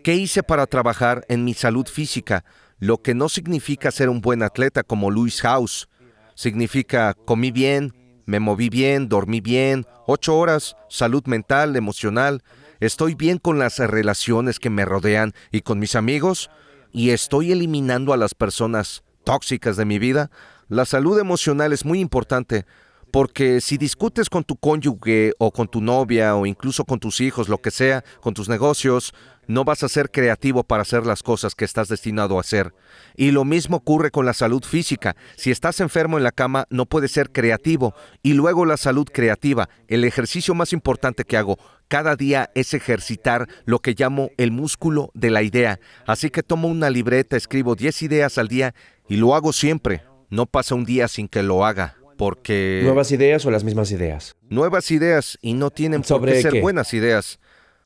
¿qué hice para trabajar en mi salud física? Lo que no significa ser un buen atleta como Lewis Howes. Significa comí bien, me moví bien, dormí bien, 8 horas, salud mental, emocional. Estoy bien con las relaciones que me rodean y con mis amigos. Y estoy eliminando a las personas tóxicas de mi vida. La salud emocional es muy importante. Porque si discutes con tu cónyuge o con tu novia o incluso con tus hijos, lo que sea, con tus negocios, no vas a ser creativo para hacer las cosas que estás destinado a hacer. Y lo mismo ocurre con la salud física. Si estás enfermo en la cama, no puedes ser creativo. Y luego la salud creativa. El ejercicio más importante que hago cada día es ejercitar lo que llamo el músculo de la idea. Así que tomo una libreta, escribo 10 ideas al día y lo hago siempre. No pasa un día sin que lo haga. Porque ¿Nuevas ideas o las mismas ideas? nuevas ideas y no tienen por ¿Sobre qué ser qué? buenas ideas.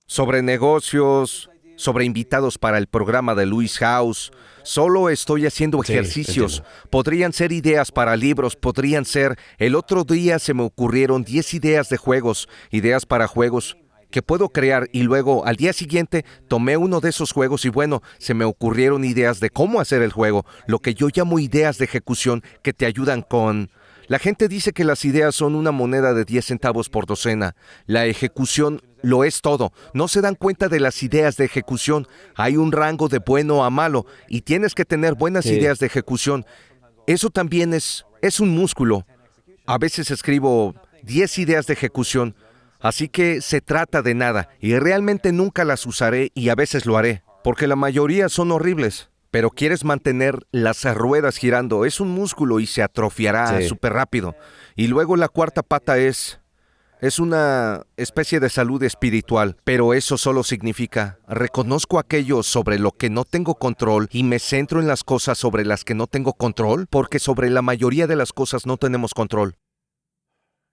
Sobre negocios, sobre invitados para el programa de Lewis Howes. Solo estoy haciendo Sí, ejercicios. entiendo. Podrían ser ideas para libros, podrían ser... El otro día se me ocurrieron 10 ideas de juegos, ideas para juegos que puedo crear y luego al día siguiente tomé uno de esos juegos y bueno, se me ocurrieron ideas de cómo hacer el juego, lo que yo llamo ideas de ejecución que te ayudan con... La gente dice que las ideas son una moneda de 10 centavos por docena. La ejecución lo es todo. No se dan cuenta de las ideas de ejecución. Hay un rango de bueno a malo y tienes que tener buenas Sí. ideas de ejecución. Eso también es un músculo. A veces escribo 10 ideas de ejecución, así que se trata de nada y realmente nunca las usaré y a veces lo haré, porque la mayoría son horribles. Pero quieres mantener las ruedas girando, es un músculo y se atrofiará Sí. súper rápido. Y luego la cuarta pata es una especie de salud espiritual, pero eso solo significa, reconozco aquello sobre lo que no tengo control y me centro en las cosas sobre las que no tengo control, porque sobre la mayoría de las cosas no tenemos control.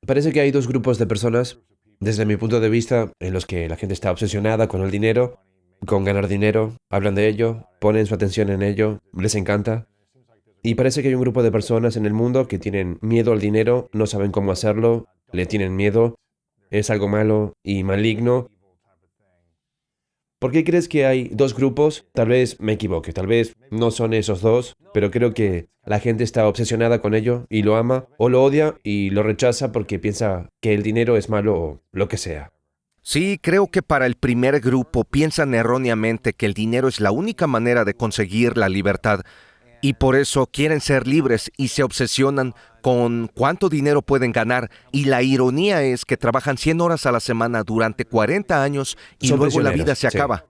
Parece que hay 2 grupos de personas, desde mi punto de vista, en los que la gente está obsesionada con el dinero, con ganar dinero, hablan de ello, ponen su atención en ello, les encanta. Y parece que hay un grupo de personas en el mundo que tienen miedo al dinero, no saben cómo hacerlo, le tienen miedo, es algo malo y maligno. ¿Por qué crees que hay 2 grupos? Tal vez me equivoque, tal vez no son esos 2, pero creo que la gente está obsesionada con ello y lo ama, o lo odia y lo rechaza porque piensa que el dinero es malo o lo que sea. Sí, creo que para el primer grupo piensan erróneamente que el dinero es la única manera de conseguir la libertad y por eso quieren ser libres y se obsesionan con cuánto dinero pueden ganar y la ironía es que trabajan 100 horas a la semana durante 40 años y Son luego la prisioneros, vida se sí. acaba.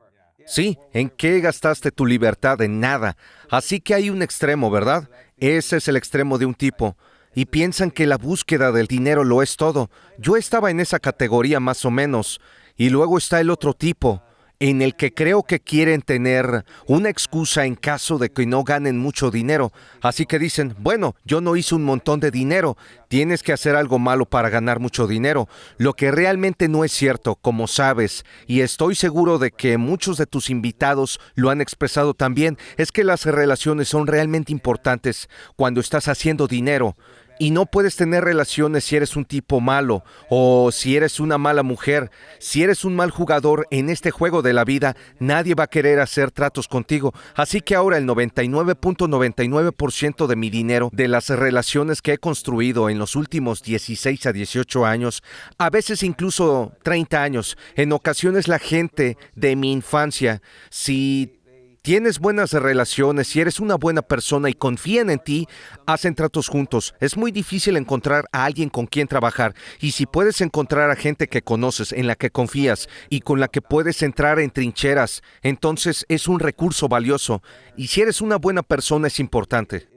Sí, ¿en qué gastaste tu libertad? En nada. Así que hay un extremo, ¿verdad? Ese es el extremo de un tipo. Y piensan que la búsqueda del dinero lo es todo. Yo estaba en esa categoría más o menos. Y luego está el otro tipo, en el que creo que quieren tener una excusa en caso de que no ganen mucho dinero. Así que dicen, bueno, yo no hice un montón de dinero, tienes que hacer algo malo para ganar mucho dinero. Lo que realmente no es cierto, como sabes, y estoy seguro de que muchos de tus invitados lo han expresado también, es que las relaciones son realmente importantes cuando estás haciendo dinero. Y no puedes tener relaciones si eres un tipo malo o si eres una mala mujer. Si eres un mal jugador en este juego de la vida, nadie va a querer hacer tratos contigo. Así que ahora el 99.99% de mi dinero, de las relaciones que he construido en los últimos 16 a 18 años, a veces incluso 30 años, en ocasiones la gente de mi infancia, si tienes buenas relaciones, si eres una buena persona y confían en ti, hacen tratos juntos. Es muy difícil encontrar a alguien con quien trabajar. Y si puedes encontrar a gente que conoces, en la que confías y con la que puedes entrar en trincheras, entonces es un recurso valioso. Y si eres una buena persona es importante.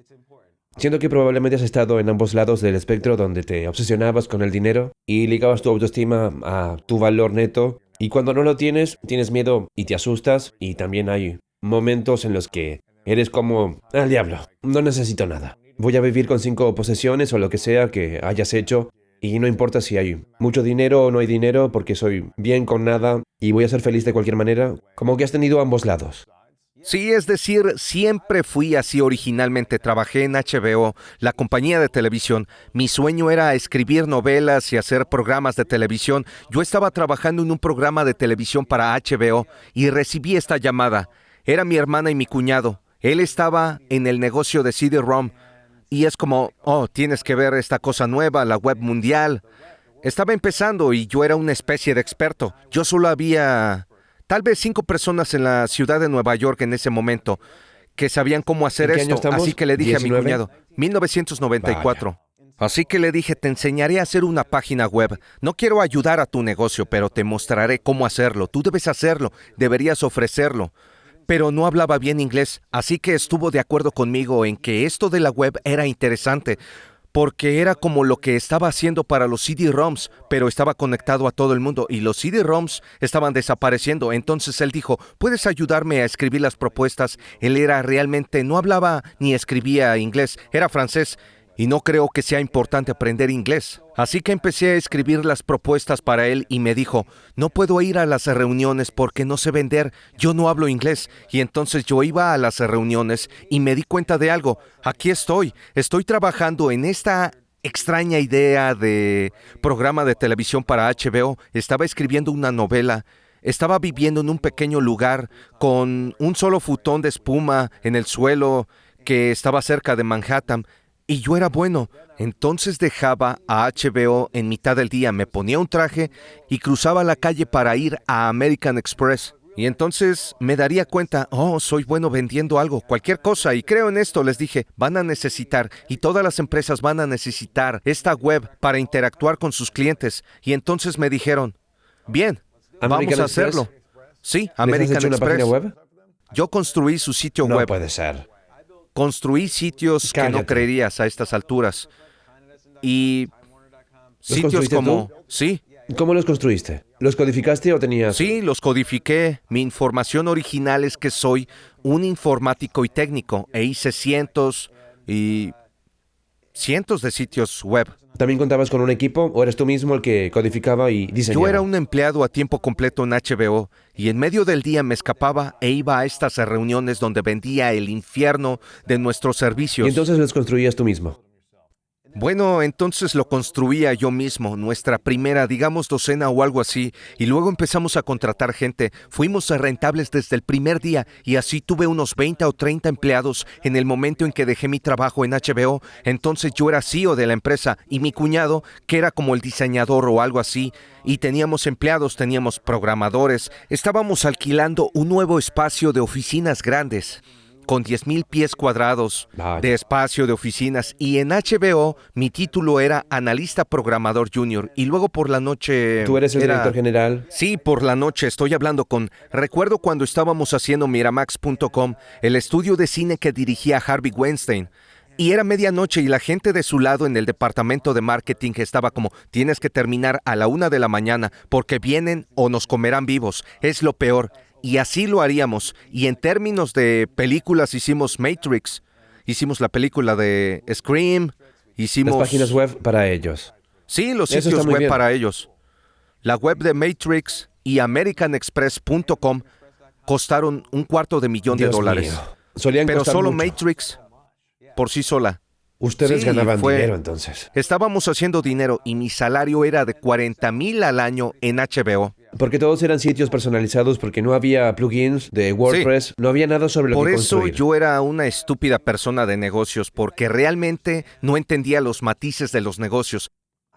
Siento que probablemente has estado en ambos lados del espectro donde te obsesionabas con el dinero y ligabas tu autoestima a tu valor neto. Y cuando no lo tienes, tienes miedo y te asustas. Y también hay momentos en los que eres como, al diablo, no necesito nada. Voy a vivir con 5 posesiones o lo que sea que hayas hecho y no importa si hay mucho dinero o no hay dinero porque soy bien con nada y voy a ser feliz de cualquier manera. Como que has tenido ambos lados. Sí, es decir, siempre fui así originalmente. Trabajé en HBO, la compañía de televisión. Mi sueño era escribir novelas y hacer programas de televisión. Yo estaba trabajando en un programa de televisión para HBO y recibí esta llamada. Era mi hermana y mi cuñado. Él estaba en el negocio de CD-ROM. Y es como, oh, tienes que ver esta cosa nueva, la web mundial. Estaba empezando y yo era una especie de experto. Yo solo había tal vez 5 personas en la ciudad de Nueva York en ese momento que sabían cómo hacer ¿En qué año esto. estamos? Así que le dije a mi 19. cuñado, 1994. Así que le dije, te enseñaré a hacer una página web. No quiero ayudar a tu negocio, pero te mostraré cómo hacerlo. Tú debes hacerlo, deberías ofrecerlo. Pero no hablaba bien inglés, así que estuvo de acuerdo conmigo en que esto de la web era interesante, porque era como lo que estaba haciendo para los CD-ROMs, pero estaba conectado a todo el mundo y los CD-ROMs estaban desapareciendo. Entonces él dijo, ¿puedes ayudarme a escribir las propuestas? Él no hablaba ni escribía inglés, era francés. Y no creo que sea importante aprender inglés. Así que empecé a escribir las propuestas para él y me dijo, no puedo ir a las reuniones porque no sé vender, yo no hablo inglés. Y entonces yo iba a las reuniones y me di cuenta de algo. Aquí estoy trabajando en esta extraña idea de programa de televisión para HBO. Estaba escribiendo una novela. Estaba viviendo en un pequeño lugar con un solo futón de espuma en el suelo que estaba cerca de Manhattan. Y yo era bueno. Entonces dejaba a HBO en mitad del día, me ponía un traje y cruzaba la calle para ir a American Express. Y entonces me daría cuenta, oh, soy bueno vendiendo algo, cualquier cosa. Y creo en esto, les dije, van a necesitar, y todas las empresas van a necesitar esta web para interactuar con sus clientes. Y entonces me dijeron, bien, vamos American a Express. hacerlo. Sí, ¿Les has American hecho una Express. página web? Yo construí su sitio No web. puede ser. Construí sitios que no Cállate. creerías a estas alturas. Y sitios construiste como... tú? Sí, ¿Cómo los construiste? ¿Los codificaste o tenías...? sí, los codifiqué. Mi información original es que soy un informático y técnico e hice cientos y cientos de sitios web. ¿También contabas con un equipo o eres tú mismo el que codificaba y diseñaba? Yo era un empleado a tiempo completo en HBO y en medio del día me escapaba e iba a estas reuniones donde vendía el infierno de nuestros servicios. Y entonces los construías tú mismo. Bueno, entonces lo construía yo mismo, nuestra primera, digamos, docena o algo así, y luego empezamos a contratar gente. Fuimos rentables desde el primer día y así tuve unos 20 o 30 empleados en el momento en que dejé mi trabajo en HBO. Entonces yo era CEO de la empresa y mi cuñado, que era como el diseñador o algo así, y teníamos empleados, teníamos programadores, estábamos alquilando un nuevo espacio de oficinas grandes, con 10,000 pies cuadrados Vaya. de espacio de oficinas. Y en HBO mi título era analista programador junior. Y luego por la noche... ¿Tú eres el era- director general? Sí, por la noche estoy hablando con... Recuerdo cuando estábamos haciendo Miramax.com, el estudio de cine que dirigía Harvey Weinstein. Y era medianoche y la gente de su lado en el departamento de marketing estaba como, tienes que terminar a la 1 de la mañana porque vienen o nos comerán vivos. Es lo peor. Y así lo haríamos. Y en términos de películas hicimos Matrix, hicimos la película de Scream, hicimos... Las páginas web para ellos. Sí, los Eso sitios está muy web bien. para ellos. La web de Matrix y AmericanExpress.com costaron $250,000. Mío. Solían Pero costar solo mucho. Matrix por sí sola. Ustedes Sí, ganaban fue- dinero entonces. Estábamos haciendo dinero y mi salario era de 40,000 al año en HBO. Porque todos eran sitios personalizados, porque no había plugins de WordPress, no había nada sobre lo Por que eso construir. yo era una estúpida persona de negocios, porque realmente no entendía los matices de los negocios.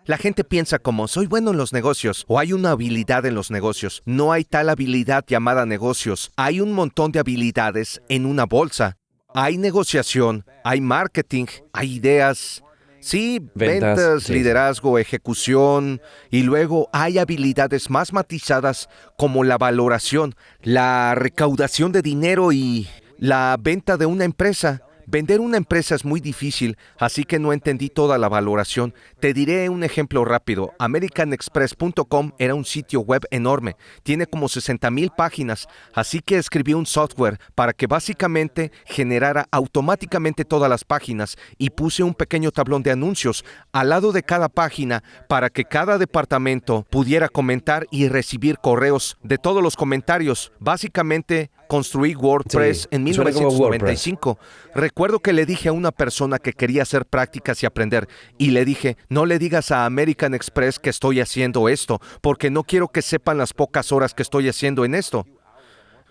La gente piensa como, soy bueno en los negocios, o hay una habilidad en los negocios. No hay tal habilidad llamada negocios. Hay un montón de habilidades en una bolsa. Hay negociación, hay marketing, hay ideas. Sí, ventas, sí. liderazgo, ejecución, y luego hay habilidades más matizadas como la valoración, la recaudación de dinero y la venta de una empresa. Vender una empresa es muy difícil, así que no entendí toda la valoración. Te diré un ejemplo rápido. AmericanExpress.com era un sitio web enorme. Tiene como 60,000 páginas, así que escribí un software para que básicamente generara automáticamente todas las páginas y puse un pequeño tablón de anuncios al lado de cada página para que cada departamento pudiera comentar y recibir correos de todos los comentarios. Básicamente construí WordPress Sí, en suena como 1995. Recuerdo que le dije a una persona que quería hacer prácticas y aprender, y le dije, no le digas a American Express que estoy haciendo esto, porque no quiero que sepan las pocas horas que estoy haciendo en esto.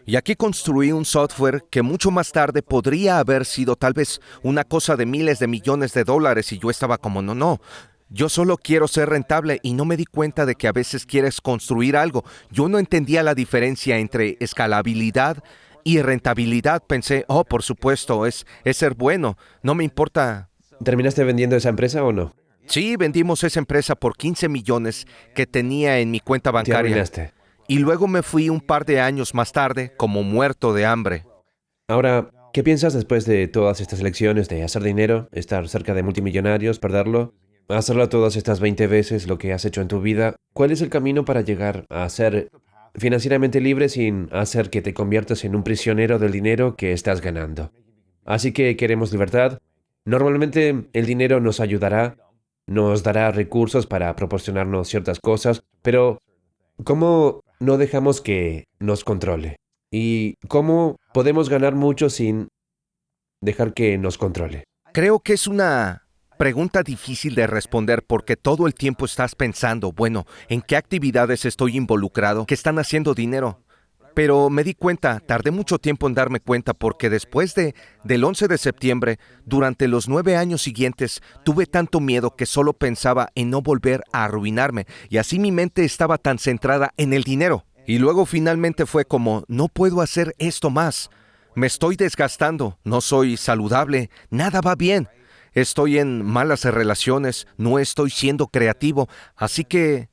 Y aquí construí un software que mucho más tarde podría haber sido tal vez una cosa de miles de millones de dólares, y yo estaba como, no. Yo solo quiero ser rentable y no me di cuenta de que a veces quieres construir algo. Yo no entendía la diferencia entre escalabilidad y rentabilidad. Pensé, por supuesto, es ser bueno. No me importa. ¿Terminaste vendiendo esa empresa o no? Sí, vendimos esa empresa por 15 millones que tenía en mi cuenta Te bancaria. arruinaste. Y luego me fui un par de años más tarde como muerto de hambre. Ahora, ¿qué piensas después de todas estas lecciones de hacer dinero, estar cerca de multimillonarios, perderlo, hacerlo todas estas 20 veces lo que has hecho en tu vida? ¿Cuál es el camino para llegar a ser financieramente libre sin hacer que te conviertas en un prisionero del dinero que estás ganando? Así que queremos libertad. Normalmente el dinero nos ayudará, nos dará recursos para proporcionarnos ciertas cosas, pero ¿cómo no dejamos que nos controle? ¿Y cómo podemos ganar mucho sin dejar que nos controle? Creo que es una pregunta difícil de responder porque todo el tiempo estás pensando, bueno, ¿en qué actividades estoy involucrado que están haciendo dinero? Pero me di cuenta, tardé mucho tiempo en darme cuenta porque después del 11 de septiembre, durante los 9 años siguientes, tuve tanto miedo que solo pensaba en no volver a arruinarme y así mi mente estaba tan centrada en el dinero. Y luego finalmente fue como, no puedo hacer esto más. Me estoy desgastando, no soy saludable, nada va bien. Estoy en malas relaciones, no estoy siendo creativo, así que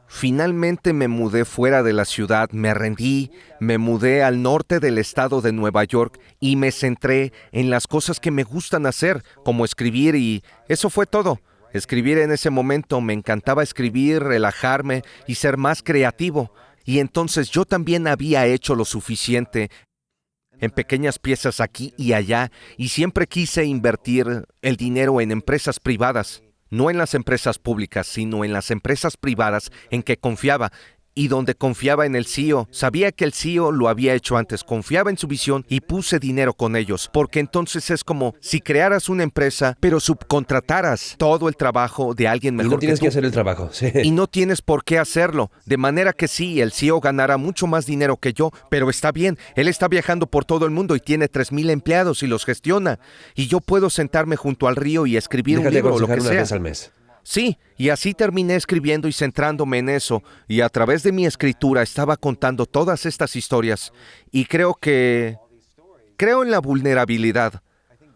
finalmente me mudé fuera de la ciudad, me rendí, me mudé al norte del estado de Nueva York y me centré en las cosas que me gustan hacer, como escribir, y eso fue todo. Escribir en ese momento, me encantaba escribir, relajarme y ser más creativo. Y entonces yo también había hecho lo suficiente en pequeñas piezas aquí y allá, y siempre quise invertir el dinero en empresas privadas, no en las empresas públicas, sino en las empresas privadas en que confiaba. y donde confiaba en el CEO. Sabía que el CEO lo había hecho antes, confiaba en su visión y puse dinero con ellos, porque entonces es como si crearas una empresa, pero subcontrataras todo el trabajo de alguien Y mejor no tienes que que tú. hacer el trabajo. Sí. Y no tienes por qué hacerlo. De manera que sí, el CEO ganará mucho más dinero que yo, pero está bien. Él está viajando por todo el mundo y tiene 3,000 empleados y los gestiona. Y yo puedo sentarme junto al río y escribir un Déjate libro o lo aconsejar que una sea. vez al mes. Sí, y así terminé escribiendo y centrándome en eso. Y a través de mi escritura estaba contando todas estas historias. Y creo en la vulnerabilidad.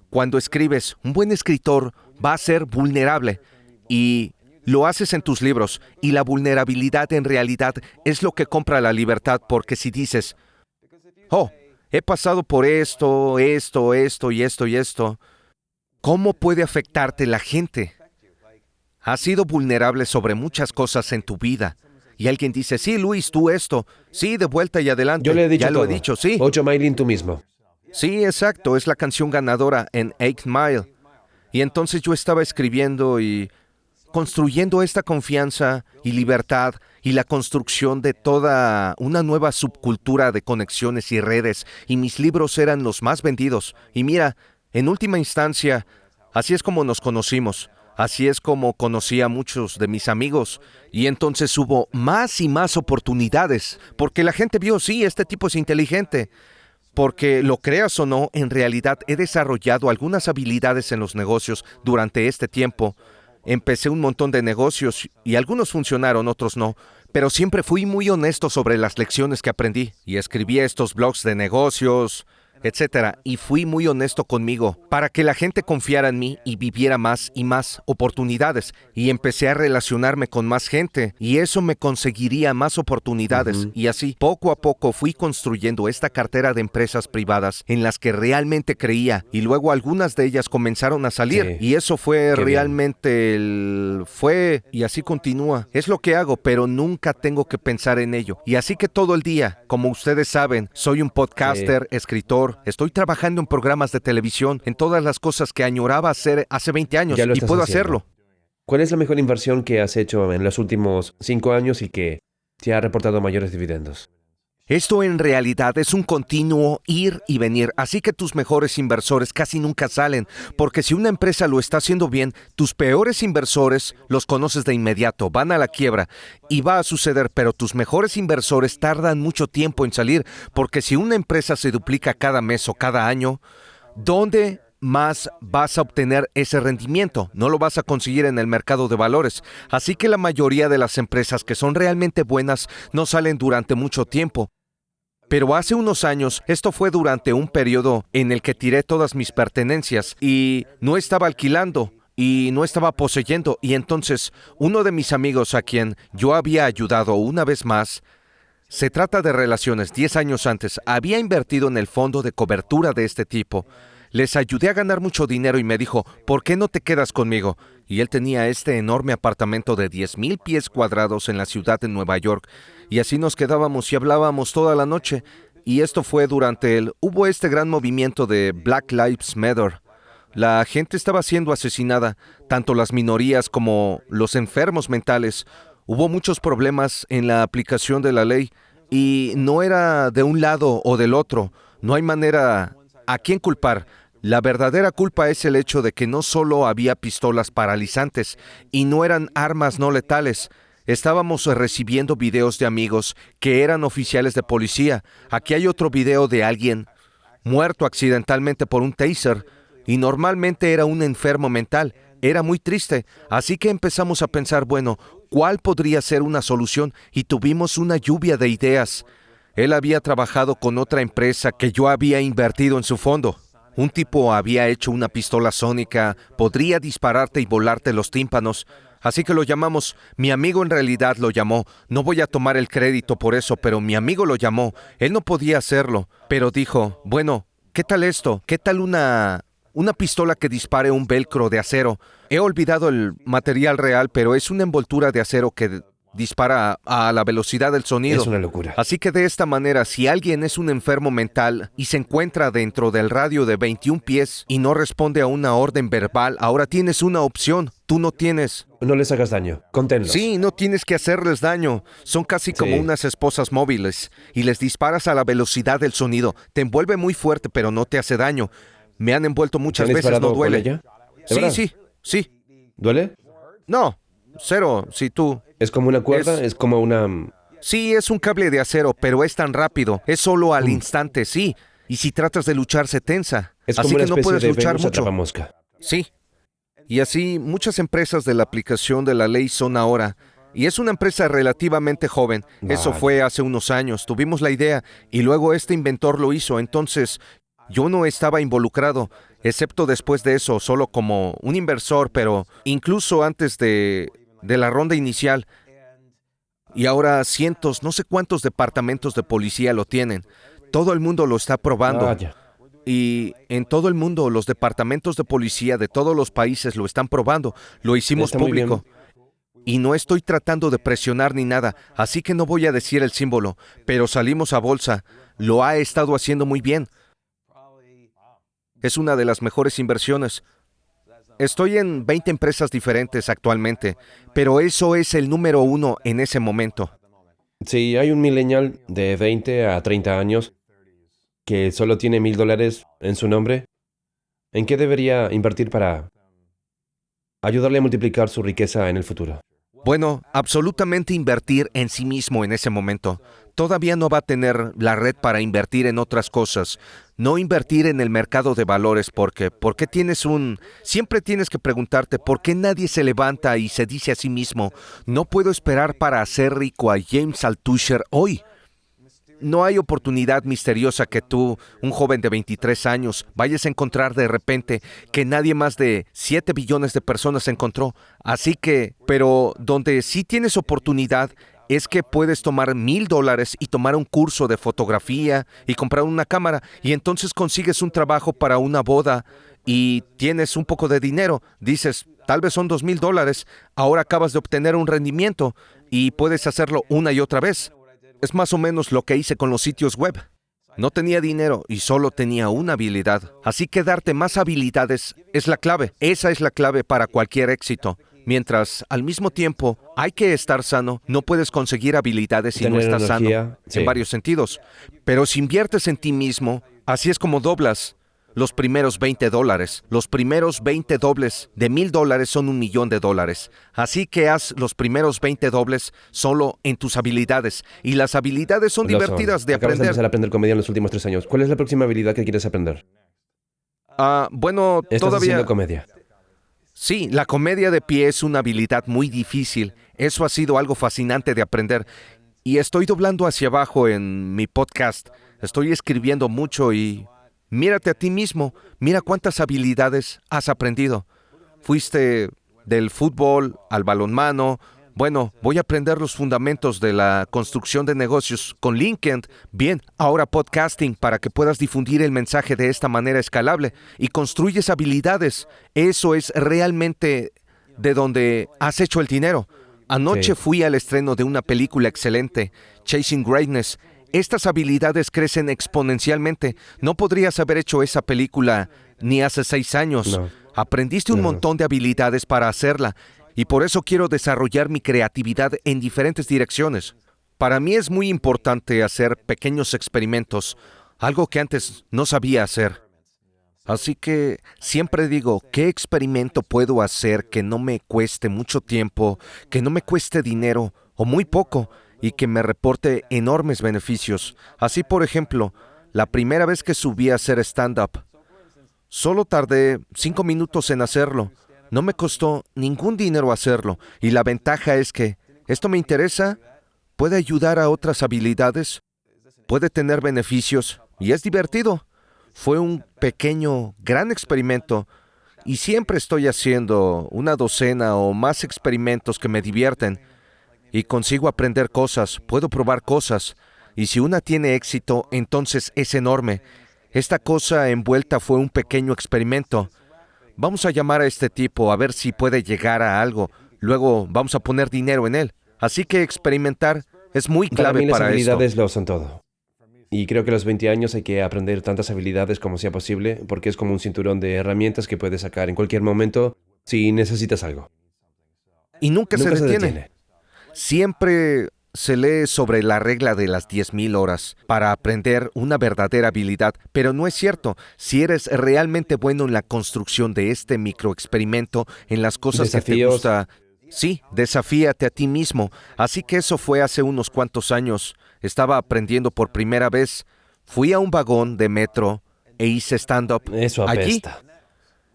Cuando escribes, un buen escritor va a ser vulnerable. Y lo haces en tus libros. Y la vulnerabilidad en realidad es lo que compra la libertad. Porque si dices, oh, he pasado por esto y esto, ¿cómo puede afectarte la gente? Has sido vulnerable sobre muchas cosas en tu vida. Y alguien dice, sí, Luis, tú esto. Sí, de vuelta y adelante. Yo le he dicho ya lo todo. he dicho, sí. 8 Mile tú mismo. Sí, exacto. Es la canción ganadora en 8 Mile. Y entonces yo estaba escribiendo y construyendo esta confianza y libertad y la construcción de toda una nueva subcultura de conexiones y redes. Y mis libros eran los más vendidos. Y mira, en última instancia, así es como nos conocimos. Así es como conocí a muchos de mis amigos. Y entonces hubo más y más oportunidades. Porque la gente vio, sí, este tipo es inteligente. Porque lo creas o no, en realidad he desarrollado algunas habilidades en los negocios durante este tiempo. Empecé un montón de negocios y algunos funcionaron, otros no. Pero siempre fui muy honesto sobre las lecciones que aprendí. Y escribí estos blogs de negocios, etcétera, y fui muy honesto conmigo para que la gente confiara en mí y viviera más y más oportunidades. Y empecé a relacionarme con más gente y eso me conseguiría más oportunidades. Y así, poco a poco fui construyendo esta cartera de empresas privadas en las que realmente creía y luego algunas de ellas comenzaron a salir. Sí. Y eso fue Qué realmente y así continúa. Es lo que hago, pero nunca tengo que pensar en ello. Y así que todo el día, como ustedes saben, soy un podcaster, escritor. Estoy trabajando en programas de televisión, en todas las cosas que añoraba hacer hace 20 años Ya lo y estás puedo haciendo. hacerlo. ¿Cuál es la mejor inversión que has hecho en los últimos 5 años y que te ha reportado mayores dividendos? Esto en realidad es un continuo ir y venir, así que tus mejores inversores casi nunca salen, porque si una empresa lo está haciendo bien, tus peores inversores los conoces de inmediato, van a la quiebra y va a suceder, pero tus mejores inversores tardan mucho tiempo en salir, porque si una empresa se duplica cada mes o cada año, ¿dónde más vas a obtener ese rendimiento? No lo vas a conseguir en el mercado de valores. Así que la mayoría de las empresas que son realmente buenas no salen durante mucho tiempo. Pero hace unos años, esto fue durante un periodo en el que tiré todas mis pertenencias y no estaba alquilando y no estaba poseyendo. Y entonces, uno de mis amigos a quien yo había ayudado una vez más, se trata de relaciones, 10 años antes, había invertido en el fondo de cobertura de este tipo. Les ayudé a ganar mucho dinero y me dijo, ¿por qué no te quedas conmigo? Y él tenía este enorme apartamento de 10,000 pies cuadrados en la ciudad de Nueva York. Y así nos quedábamos y hablábamos toda la noche. Y esto fue hubo este gran movimiento de Black Lives Matter. La gente estaba siendo asesinada, tanto las minorías como los enfermos mentales. Hubo muchos problemas en la aplicación de la ley y no era de un lado o del otro. No hay manera a quién culpar. La verdadera culpa es el hecho de que no solo había pistolas paralizantes y no eran armas no letales. Estábamos recibiendo videos de amigos que eran oficiales de policía. Aquí hay otro video de alguien muerto accidentalmente por un taser y normalmente era un enfermo mental. Era muy triste, así que empezamos a pensar, bueno, ¿cuál podría ser una solución? Y tuvimos una lluvia de ideas. Él había trabajado con otra empresa que yo había invertido en su fondo. Un tipo había hecho una pistola sónica, podría dispararte y volarte los tímpanos. Así que lo llamamos, mi amigo en realidad lo llamó. No voy a tomar el crédito por eso, pero mi amigo lo llamó. Él no podía hacerlo, pero dijo, bueno, ¿qué tal esto? ¿Qué tal una pistola que dispare un velcro de acero? He olvidado el material real, pero es una envoltura de acero que dispara a la velocidad del sonido. Es una locura. Así que de esta manera, si alguien es un enfermo mental y se encuentra dentro del radio de 21 pies y no responde a una orden verbal, ahora tienes una opción. Tú no tienes. No les hagas daño. Conténlos. Sí, no tienes que hacerles daño. Son casi como Sí. unas esposas móviles y les disparas a la velocidad del sonido. Te envuelve muy fuerte, pero no te hace daño. Me han envuelto ¿Te muchas han veces, disparado no duele. con ella? ¿De Sí, verdad? sí. ¿Duele? No, cero, si tú. ¿Es como una cuerda? Es- ¿Es como una...? Sí, es un cable de acero, pero es tan rápido. Es solo al instante, sí. Y si tratas de luchar, se tensa. Es Así como una que no especie puedes de luchar Venus mucho. atrapamosca. Sí. Y así, muchas empresas de la aplicación de la ley son ahora. Y es una empresa relativamente joven. Eso Vale. fue hace unos años. Tuvimos la idea y luego este inventor lo hizo. Entonces, yo no estaba involucrado, excepto después de eso, solo como un inversor, pero incluso antes de la ronda inicial. Y ahora cientos, no sé cuántos departamentos de policía lo tienen. Todo el mundo lo está probando. Vaya. Y en todo el mundo, los departamentos de policía de todos los países lo están probando. Lo hicimos Está muy público. Y no estoy tratando de presionar ni nada, así que no voy a decir el símbolo, pero salimos a bolsa. Lo ha estado haciendo muy bien. Es una de las mejores inversiones. Estoy en 20 empresas diferentes actualmente, pero eso es el número 1 en ese momento. Sí, hay un millennial de 20 a 30 años que solo tiene $1,000 en su nombre. ¿En qué debería invertir para ayudarle a multiplicar su riqueza en el futuro? Bueno, absolutamente invertir en sí mismo en ese momento. Todavía no va a tener la red para invertir en otras cosas. No invertir en el mercado de valores porque siempre tienes que preguntarte por qué nadie se levanta y se dice a sí mismo, no puedo esperar para hacer rico a James Altucher hoy. No hay oportunidad misteriosa que tú, un joven de 23 años, vayas a encontrar de repente que nadie más de 7 billones de personas encontró. Así que, pero donde sí tienes oportunidad es que puedes tomar $1,000 y tomar un curso de fotografía y comprar una cámara y entonces consigues un trabajo para una boda y tienes un poco de dinero. Dices, tal vez son $2,000, ahora acabas de obtener un rendimiento y puedes hacerlo una y otra vez. Es más o menos lo que hice con los sitios web. No tenía dinero y solo tenía una habilidad. Así que darte más habilidades es la clave. Esa es la clave para cualquier éxito. Mientras, al mismo tiempo, hay que estar sano. No puedes conseguir habilidades si no Tener estás energía, sano, sí. en varios sentidos. Pero si inviertes en ti mismo, así es como doblas los primeros $20. Los primeros 20 dobles de $1,000 son $1,000,000. Así que haz los primeros 20 dobles solo en tus habilidades. Y las habilidades son Lo son. divertidas de Acabas de aprender. empezar a aprender comedia en los últimos 3 años. ¿Cuál es la próxima habilidad que quieres aprender? Bueno, Estás todavía... haciendo comedia. Sí, la comedia de pie es una habilidad muy difícil. Eso ha sido algo fascinante de aprender. Y estoy doblando hacia abajo en mi podcast. Estoy escribiendo mucho y mírate a ti mismo. Mira cuántas habilidades has aprendido. Fuiste del fútbol al balonmano. Bueno, voy a aprender los fundamentos de la construcción de negocios con LinkedIn. Bien, ahora podcasting para que puedas difundir el mensaje de esta manera escalable y construyes habilidades. Eso es realmente de donde has hecho el dinero. Anoche Sí. fui al estreno de una película excelente, Chasing Greatness. Estas habilidades crecen exponencialmente. No podrías haber hecho esa película ni hace 6 años. No. Aprendiste un No. montón de habilidades para hacerla. Y por eso quiero desarrollar mi creatividad en diferentes direcciones. Para mí es muy importante hacer pequeños experimentos, algo que antes no sabía hacer. Así que siempre digo, ¿qué experimento puedo hacer que no me cueste mucho tiempo, que no me cueste dinero o muy poco y que me reporte enormes beneficios? Así, por ejemplo, la primera vez que subí a hacer stand-up, solo tardé 5 minutos en hacerlo. No me costó ningún dinero hacerlo. Y la ventaja es que esto me interesa, puede ayudar a otras habilidades, puede tener beneficios y es divertido. Fue un pequeño, gran experimento y siempre estoy haciendo una docena o más experimentos que me divierten y consigo aprender cosas, puedo probar cosas y si una tiene éxito, entonces es enorme. Esta cosa envuelta fue un pequeño experimento. Vamos a llamar a este tipo a ver si puede llegar a algo. Luego vamos a poner dinero en él. Así que experimentar es muy Para clave mí las para esto. habilidades lo son todo. Y creo que a los 20 años hay que aprender tantas habilidades como sea posible, porque es como un cinturón de herramientas que puedes sacar en cualquier momento si necesitas algo. Y nunca se Nunca se detiene. detiene. Siempre se lee sobre la regla de las 10.000 horas para aprender una verdadera habilidad, pero no es cierto. Si eres realmente bueno en la construcción de este microexperimento, en las cosas que te Desafíos. gusta, sí, desafíate a ti mismo. Así que eso fue hace unos cuantos años. Estaba aprendiendo por primera vez. Fui a un vagón de metro e hice stand-up Eso allí. apesta.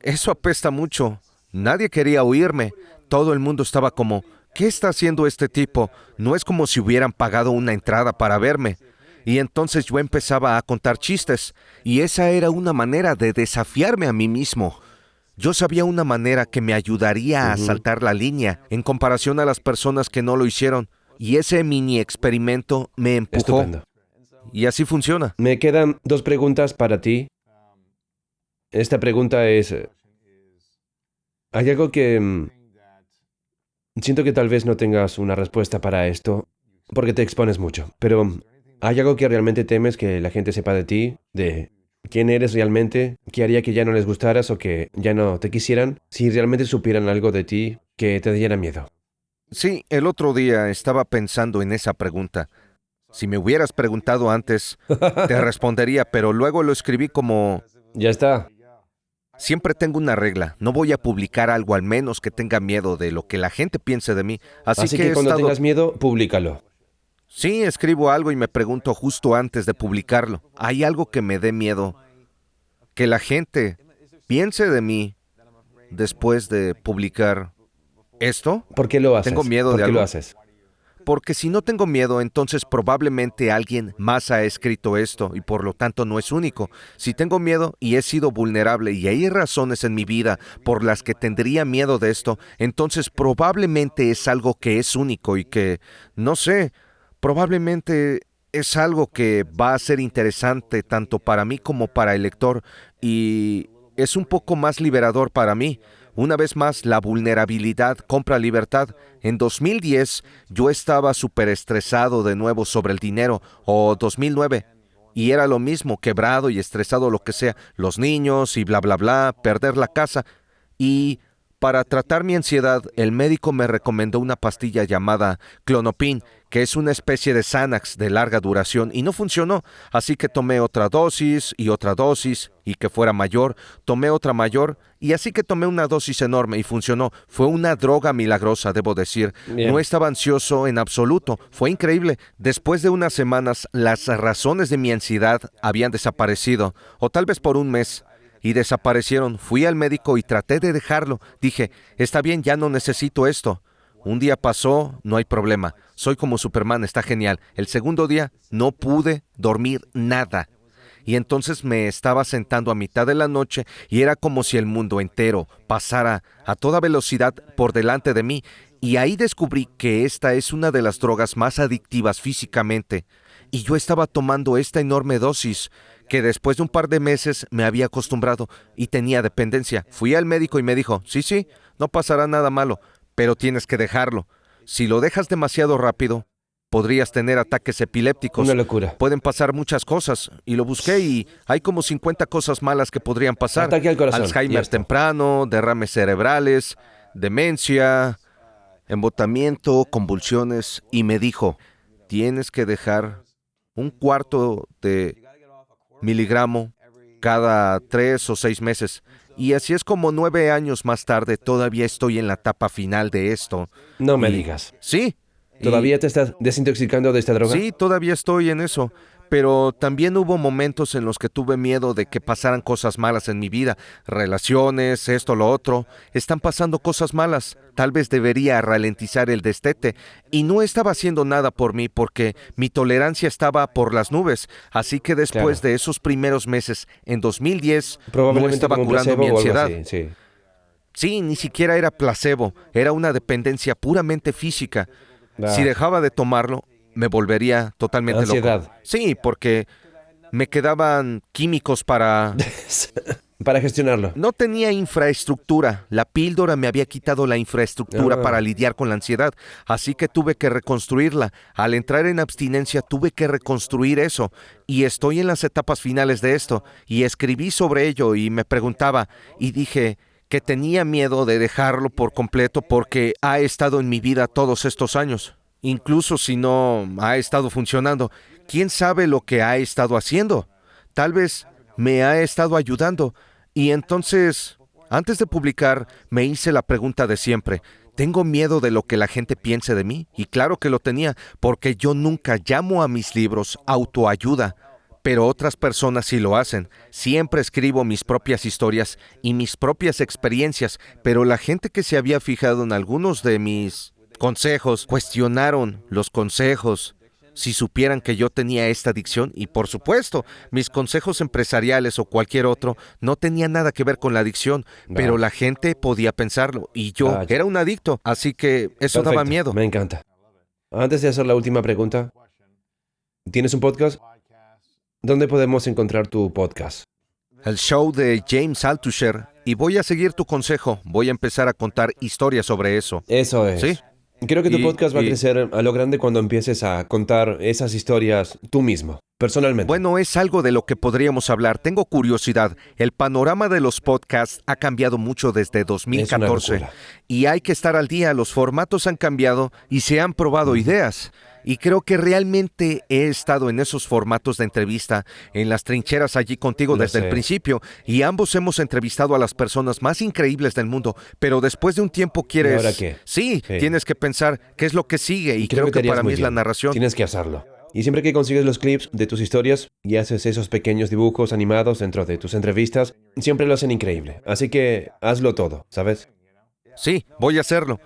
Eso apesta mucho. Nadie quería oírme. Todo el mundo estaba como, ¿qué está haciendo este tipo? No es como si hubieran pagado una entrada para verme. Y entonces yo empezaba a contar chistes. Y esa era una manera de desafiarme a mí mismo. Yo sabía una manera que me ayudaría a saltar la línea en comparación a las personas que no lo hicieron. Y ese mini experimento me empujó. Estupendo. Y así funciona. Me quedan 2 preguntas para ti. Esta pregunta es... Hay algo que... siento que tal vez no tengas una respuesta para esto, porque te expones mucho. Pero ¿hay algo que realmente temes que la gente sepa de ti? De quién eres realmente, qué haría que ya no les gustaras o que ya no te quisieran, si realmente supieran algo de ti que te diera miedo. Sí, el otro día estaba pensando en esa pregunta. Si me hubieras preguntado antes, te respondería, pero luego lo escribí como, Ya está. siempre tengo una regla, no voy a publicar algo al menos que tenga miedo de lo que la gente piense de mí. Así que he cuando estado... tengas miedo, públicalo. Sí, escribo algo y me pregunto justo antes de publicarlo, ¿hay algo que me dé miedo? Que la gente piense de mí después de publicar esto. ¿Por qué lo haces? Tengo miedo ¿Por de qué lo algo. haces? Porque si no tengo miedo, entonces probablemente alguien más ha escrito esto y por lo tanto no es único. Si tengo miedo y he sido vulnerable y hay razones en mi vida por las que tendría miedo de esto, entonces probablemente es algo que es único y que, no sé, probablemente es algo que va a ser interesante tanto para mí como para el lector y es un poco más liberador para mí. Una vez más, la vulnerabilidad compra libertad. En 2010 yo estaba súper estresado de nuevo sobre el dinero, o 2009, y era lo mismo, quebrado y estresado lo que sea, los niños y bla bla bla, perder la casa. Y para tratar mi ansiedad, el médico me recomendó una pastilla llamada Clonopin, que es una especie de Xanax de larga duración, y no funcionó. Así que tomé otra dosis, y que fuera mayor, tomé otra mayor, y así que tomé una dosis enorme y funcionó. Fue una droga milagrosa, debo decir. Bien. No estaba ansioso en absoluto. Fue increíble. Después de unas semanas, las razones de mi ansiedad habían desaparecido, o tal vez por un mes. Y desaparecieron. Fui al médico y traté de dejarlo. Dije, está bien, ya no necesito esto. Un día pasó, no hay problema. Soy como Superman, está genial. El segundo día no pude dormir nada. Y entonces me estaba sentando a mitad de la noche y era como si el mundo entero pasara a toda velocidad por delante de mí. Y ahí descubrí que esta es una de las drogas más adictivas físicamente. Y yo estaba tomando esta enorme dosis que después de un par de meses me había acostumbrado y tenía dependencia. Fui al médico y me dijo, sí, no pasará nada malo, pero tienes que dejarlo. Si lo dejas demasiado rápido, podrías tener ataques epilépticos. Una locura. Pueden pasar muchas cosas. Y lo busqué y hay como 50 cosas malas que podrían pasar. Ataque al corazón. Alzheimer temprano, derrames cerebrales, demencia, embotamiento, convulsiones. Y me dijo, tienes que dejar 1/4 de miligramo cada 3 o 6 meses. Y así es como 9 años más tarde todavía estoy en la etapa final de esto. No me Y- digas. Sí. ¿Todavía te estás desintoxicando de esta droga? Sí, todavía estoy en eso. Pero también hubo momentos en los que tuve miedo de que pasaran cosas malas en mi vida. Relaciones, esto, lo otro. Están pasando cosas malas. Tal vez debería ralentizar el destete. Y no estaba haciendo nada por mí porque mi tolerancia estaba por las nubes. Así que después Claro. de esos primeros meses, en 2010, no Probablemente estaba como un curando placebo mi o algo ansiedad. así, sí. Sí, ni siquiera era placebo. Era una dependencia puramente física. Ah. Si dejaba de tomarlo, me volvería totalmente Ansiedad. loco. Sí, porque me quedaban químicos para para gestionarlo. No tenía infraestructura. La píldora me había quitado la infraestructura para lidiar con la ansiedad, así que tuve que reconstruirla. Al entrar en abstinencia tuve que reconstruir eso, y estoy en las etapas finales de esto, y escribí sobre ello y me preguntaba, y dije que tenía miedo de dejarlo por completo porque ha estado en mi vida todos estos años. Incluso si no ha estado funcionando, ¿quién sabe lo que ha estado haciendo? Tal vez me ha estado ayudando. Y entonces, antes de publicar, me hice la pregunta de siempre. ¿Tengo miedo de lo que la gente piense de mí? Y claro que lo tenía, porque yo nunca llamo a mis libros autoayuda. Pero otras personas sí lo hacen. Siempre escribo mis propias historias y mis propias experiencias, pero la gente que se había fijado en algunos de mis consejos cuestionaron los consejos. Si supieran que yo tenía esta adicción, y por supuesto, mis consejos empresariales o cualquier otro no tenían nada que ver con la adicción, pero la gente podía pensarlo, y yo era un adicto, así que eso daba miedo. Me encanta. Antes de hacer la última pregunta, ¿tienes un podcast? ¿Dónde podemos encontrar tu podcast? El show de James Altucher, y voy a seguir tu consejo, voy a empezar a contar historias sobre eso. Eso es. ¿Sí? Creo que tu Y- podcast va a y- crecer a lo grande cuando empieces a contar esas historias tú mismo, personalmente. Bueno, es algo de lo que podríamos hablar. Tengo curiosidad. El panorama de los podcasts ha cambiado mucho desde 2014. locura. Y hay que estar al día. Los formatos han cambiado y se han probado ideas. Y creo que realmente he estado en esos formatos de entrevista, en las trincheras allí contigo Lo desde el sé. principio. Y ambos hemos entrevistado a las personas más increíbles del mundo. Pero después de un tiempo quieres... ¿Y ahora qué? Sí, Sí. tienes que pensar qué es lo que sigue. Y creo te que harías para muy mí es la bien. narración. Tienes que hacerlo. Y siempre que consigues los clips de tus historias y haces esos pequeños dibujos animados dentro de tus entrevistas, siempre lo hacen increíble. Así que hazlo todo, ¿sabes? Sí, voy a hacerlo.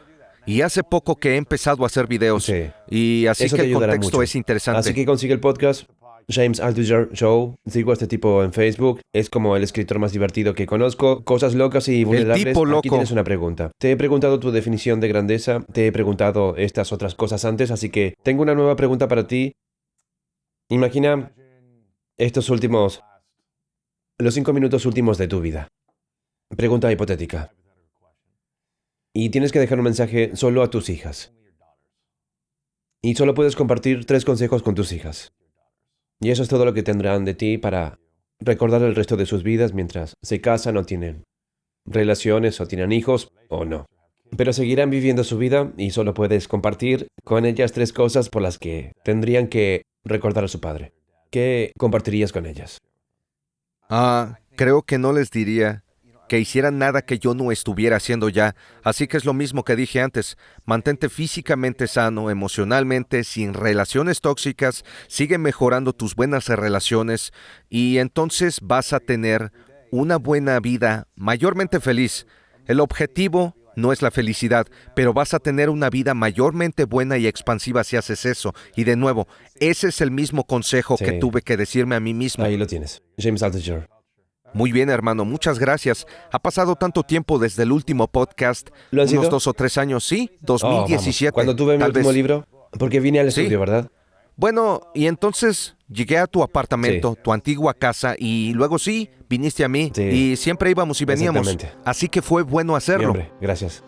Y hace poco que he empezado a hacer videos. Sí. Y así Eso que te el ayudará contexto mucho. es interesante. Así que consigue el podcast James Altucher Show. Sigo a este tipo en Facebook. Es como el escritor más divertido que conozco. Cosas locas y vulnerables. tipo loco. Aquí tienes una pregunta. Te he preguntado tu definición de grandeza. Te he preguntado estas otras cosas antes. Así que tengo una nueva pregunta para ti. Imagina los 5 minutos últimos de tu vida. Pregunta hipotética. Y tienes que dejar un mensaje solo a tus hijas. Y solo puedes compartir 3 consejos con tus hijas. Y eso es todo lo que tendrán de ti para recordar el resto de sus vidas mientras se casan o tienen relaciones o tienen hijos o no. Pero seguirán viviendo su vida y solo puedes compartir con ellas 3 cosas por las que tendrían que recordar a su padre. ¿Qué compartirías con ellas? Creo que no les diría que hicieran nada que yo no estuviera haciendo ya. Así que es lo mismo que dije antes. Mantente físicamente sano, emocionalmente, sin relaciones tóxicas, sigue mejorando tus buenas relaciones y entonces vas a tener una buena vida mayormente feliz. El objetivo no es la felicidad, pero vas a tener una vida mayormente buena y expansiva si haces eso. Y de nuevo, ese es el mismo consejo Sí. que tuve que decirme a mí mismo. Ahí lo tienes. James Altucher. Muy bien, hermano, muchas gracias. Ha pasado tanto tiempo desde el último podcast, ¿Lo ha sido? unos 2 o 3 años, sí, Oh, 2017. vamos. Cuando tuve mi tal último vez. libro, porque vine al Sí. estudio, ¿verdad? Bueno, y entonces llegué a tu apartamento, tu antigua casa, y luego sí, viniste a mí, Sí. y siempre íbamos y veníamos. Exactamente. Así que fue bueno Mi hacerlo. hombre, gracias.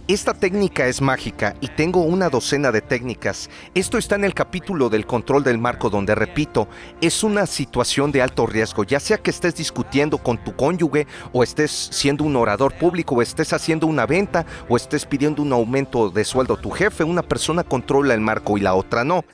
Esta técnica es mágica y tengo una docena de técnicas. Esto está en el capítulo del control del marco donde, repito, es una situación de alto riesgo, ya sea que estés discutiendo con tu cónyuge o estés siendo un orador público o estés haciendo una venta o estés pidiendo un aumento de sueldo a tu jefe. Una persona controla el marco y la otra no.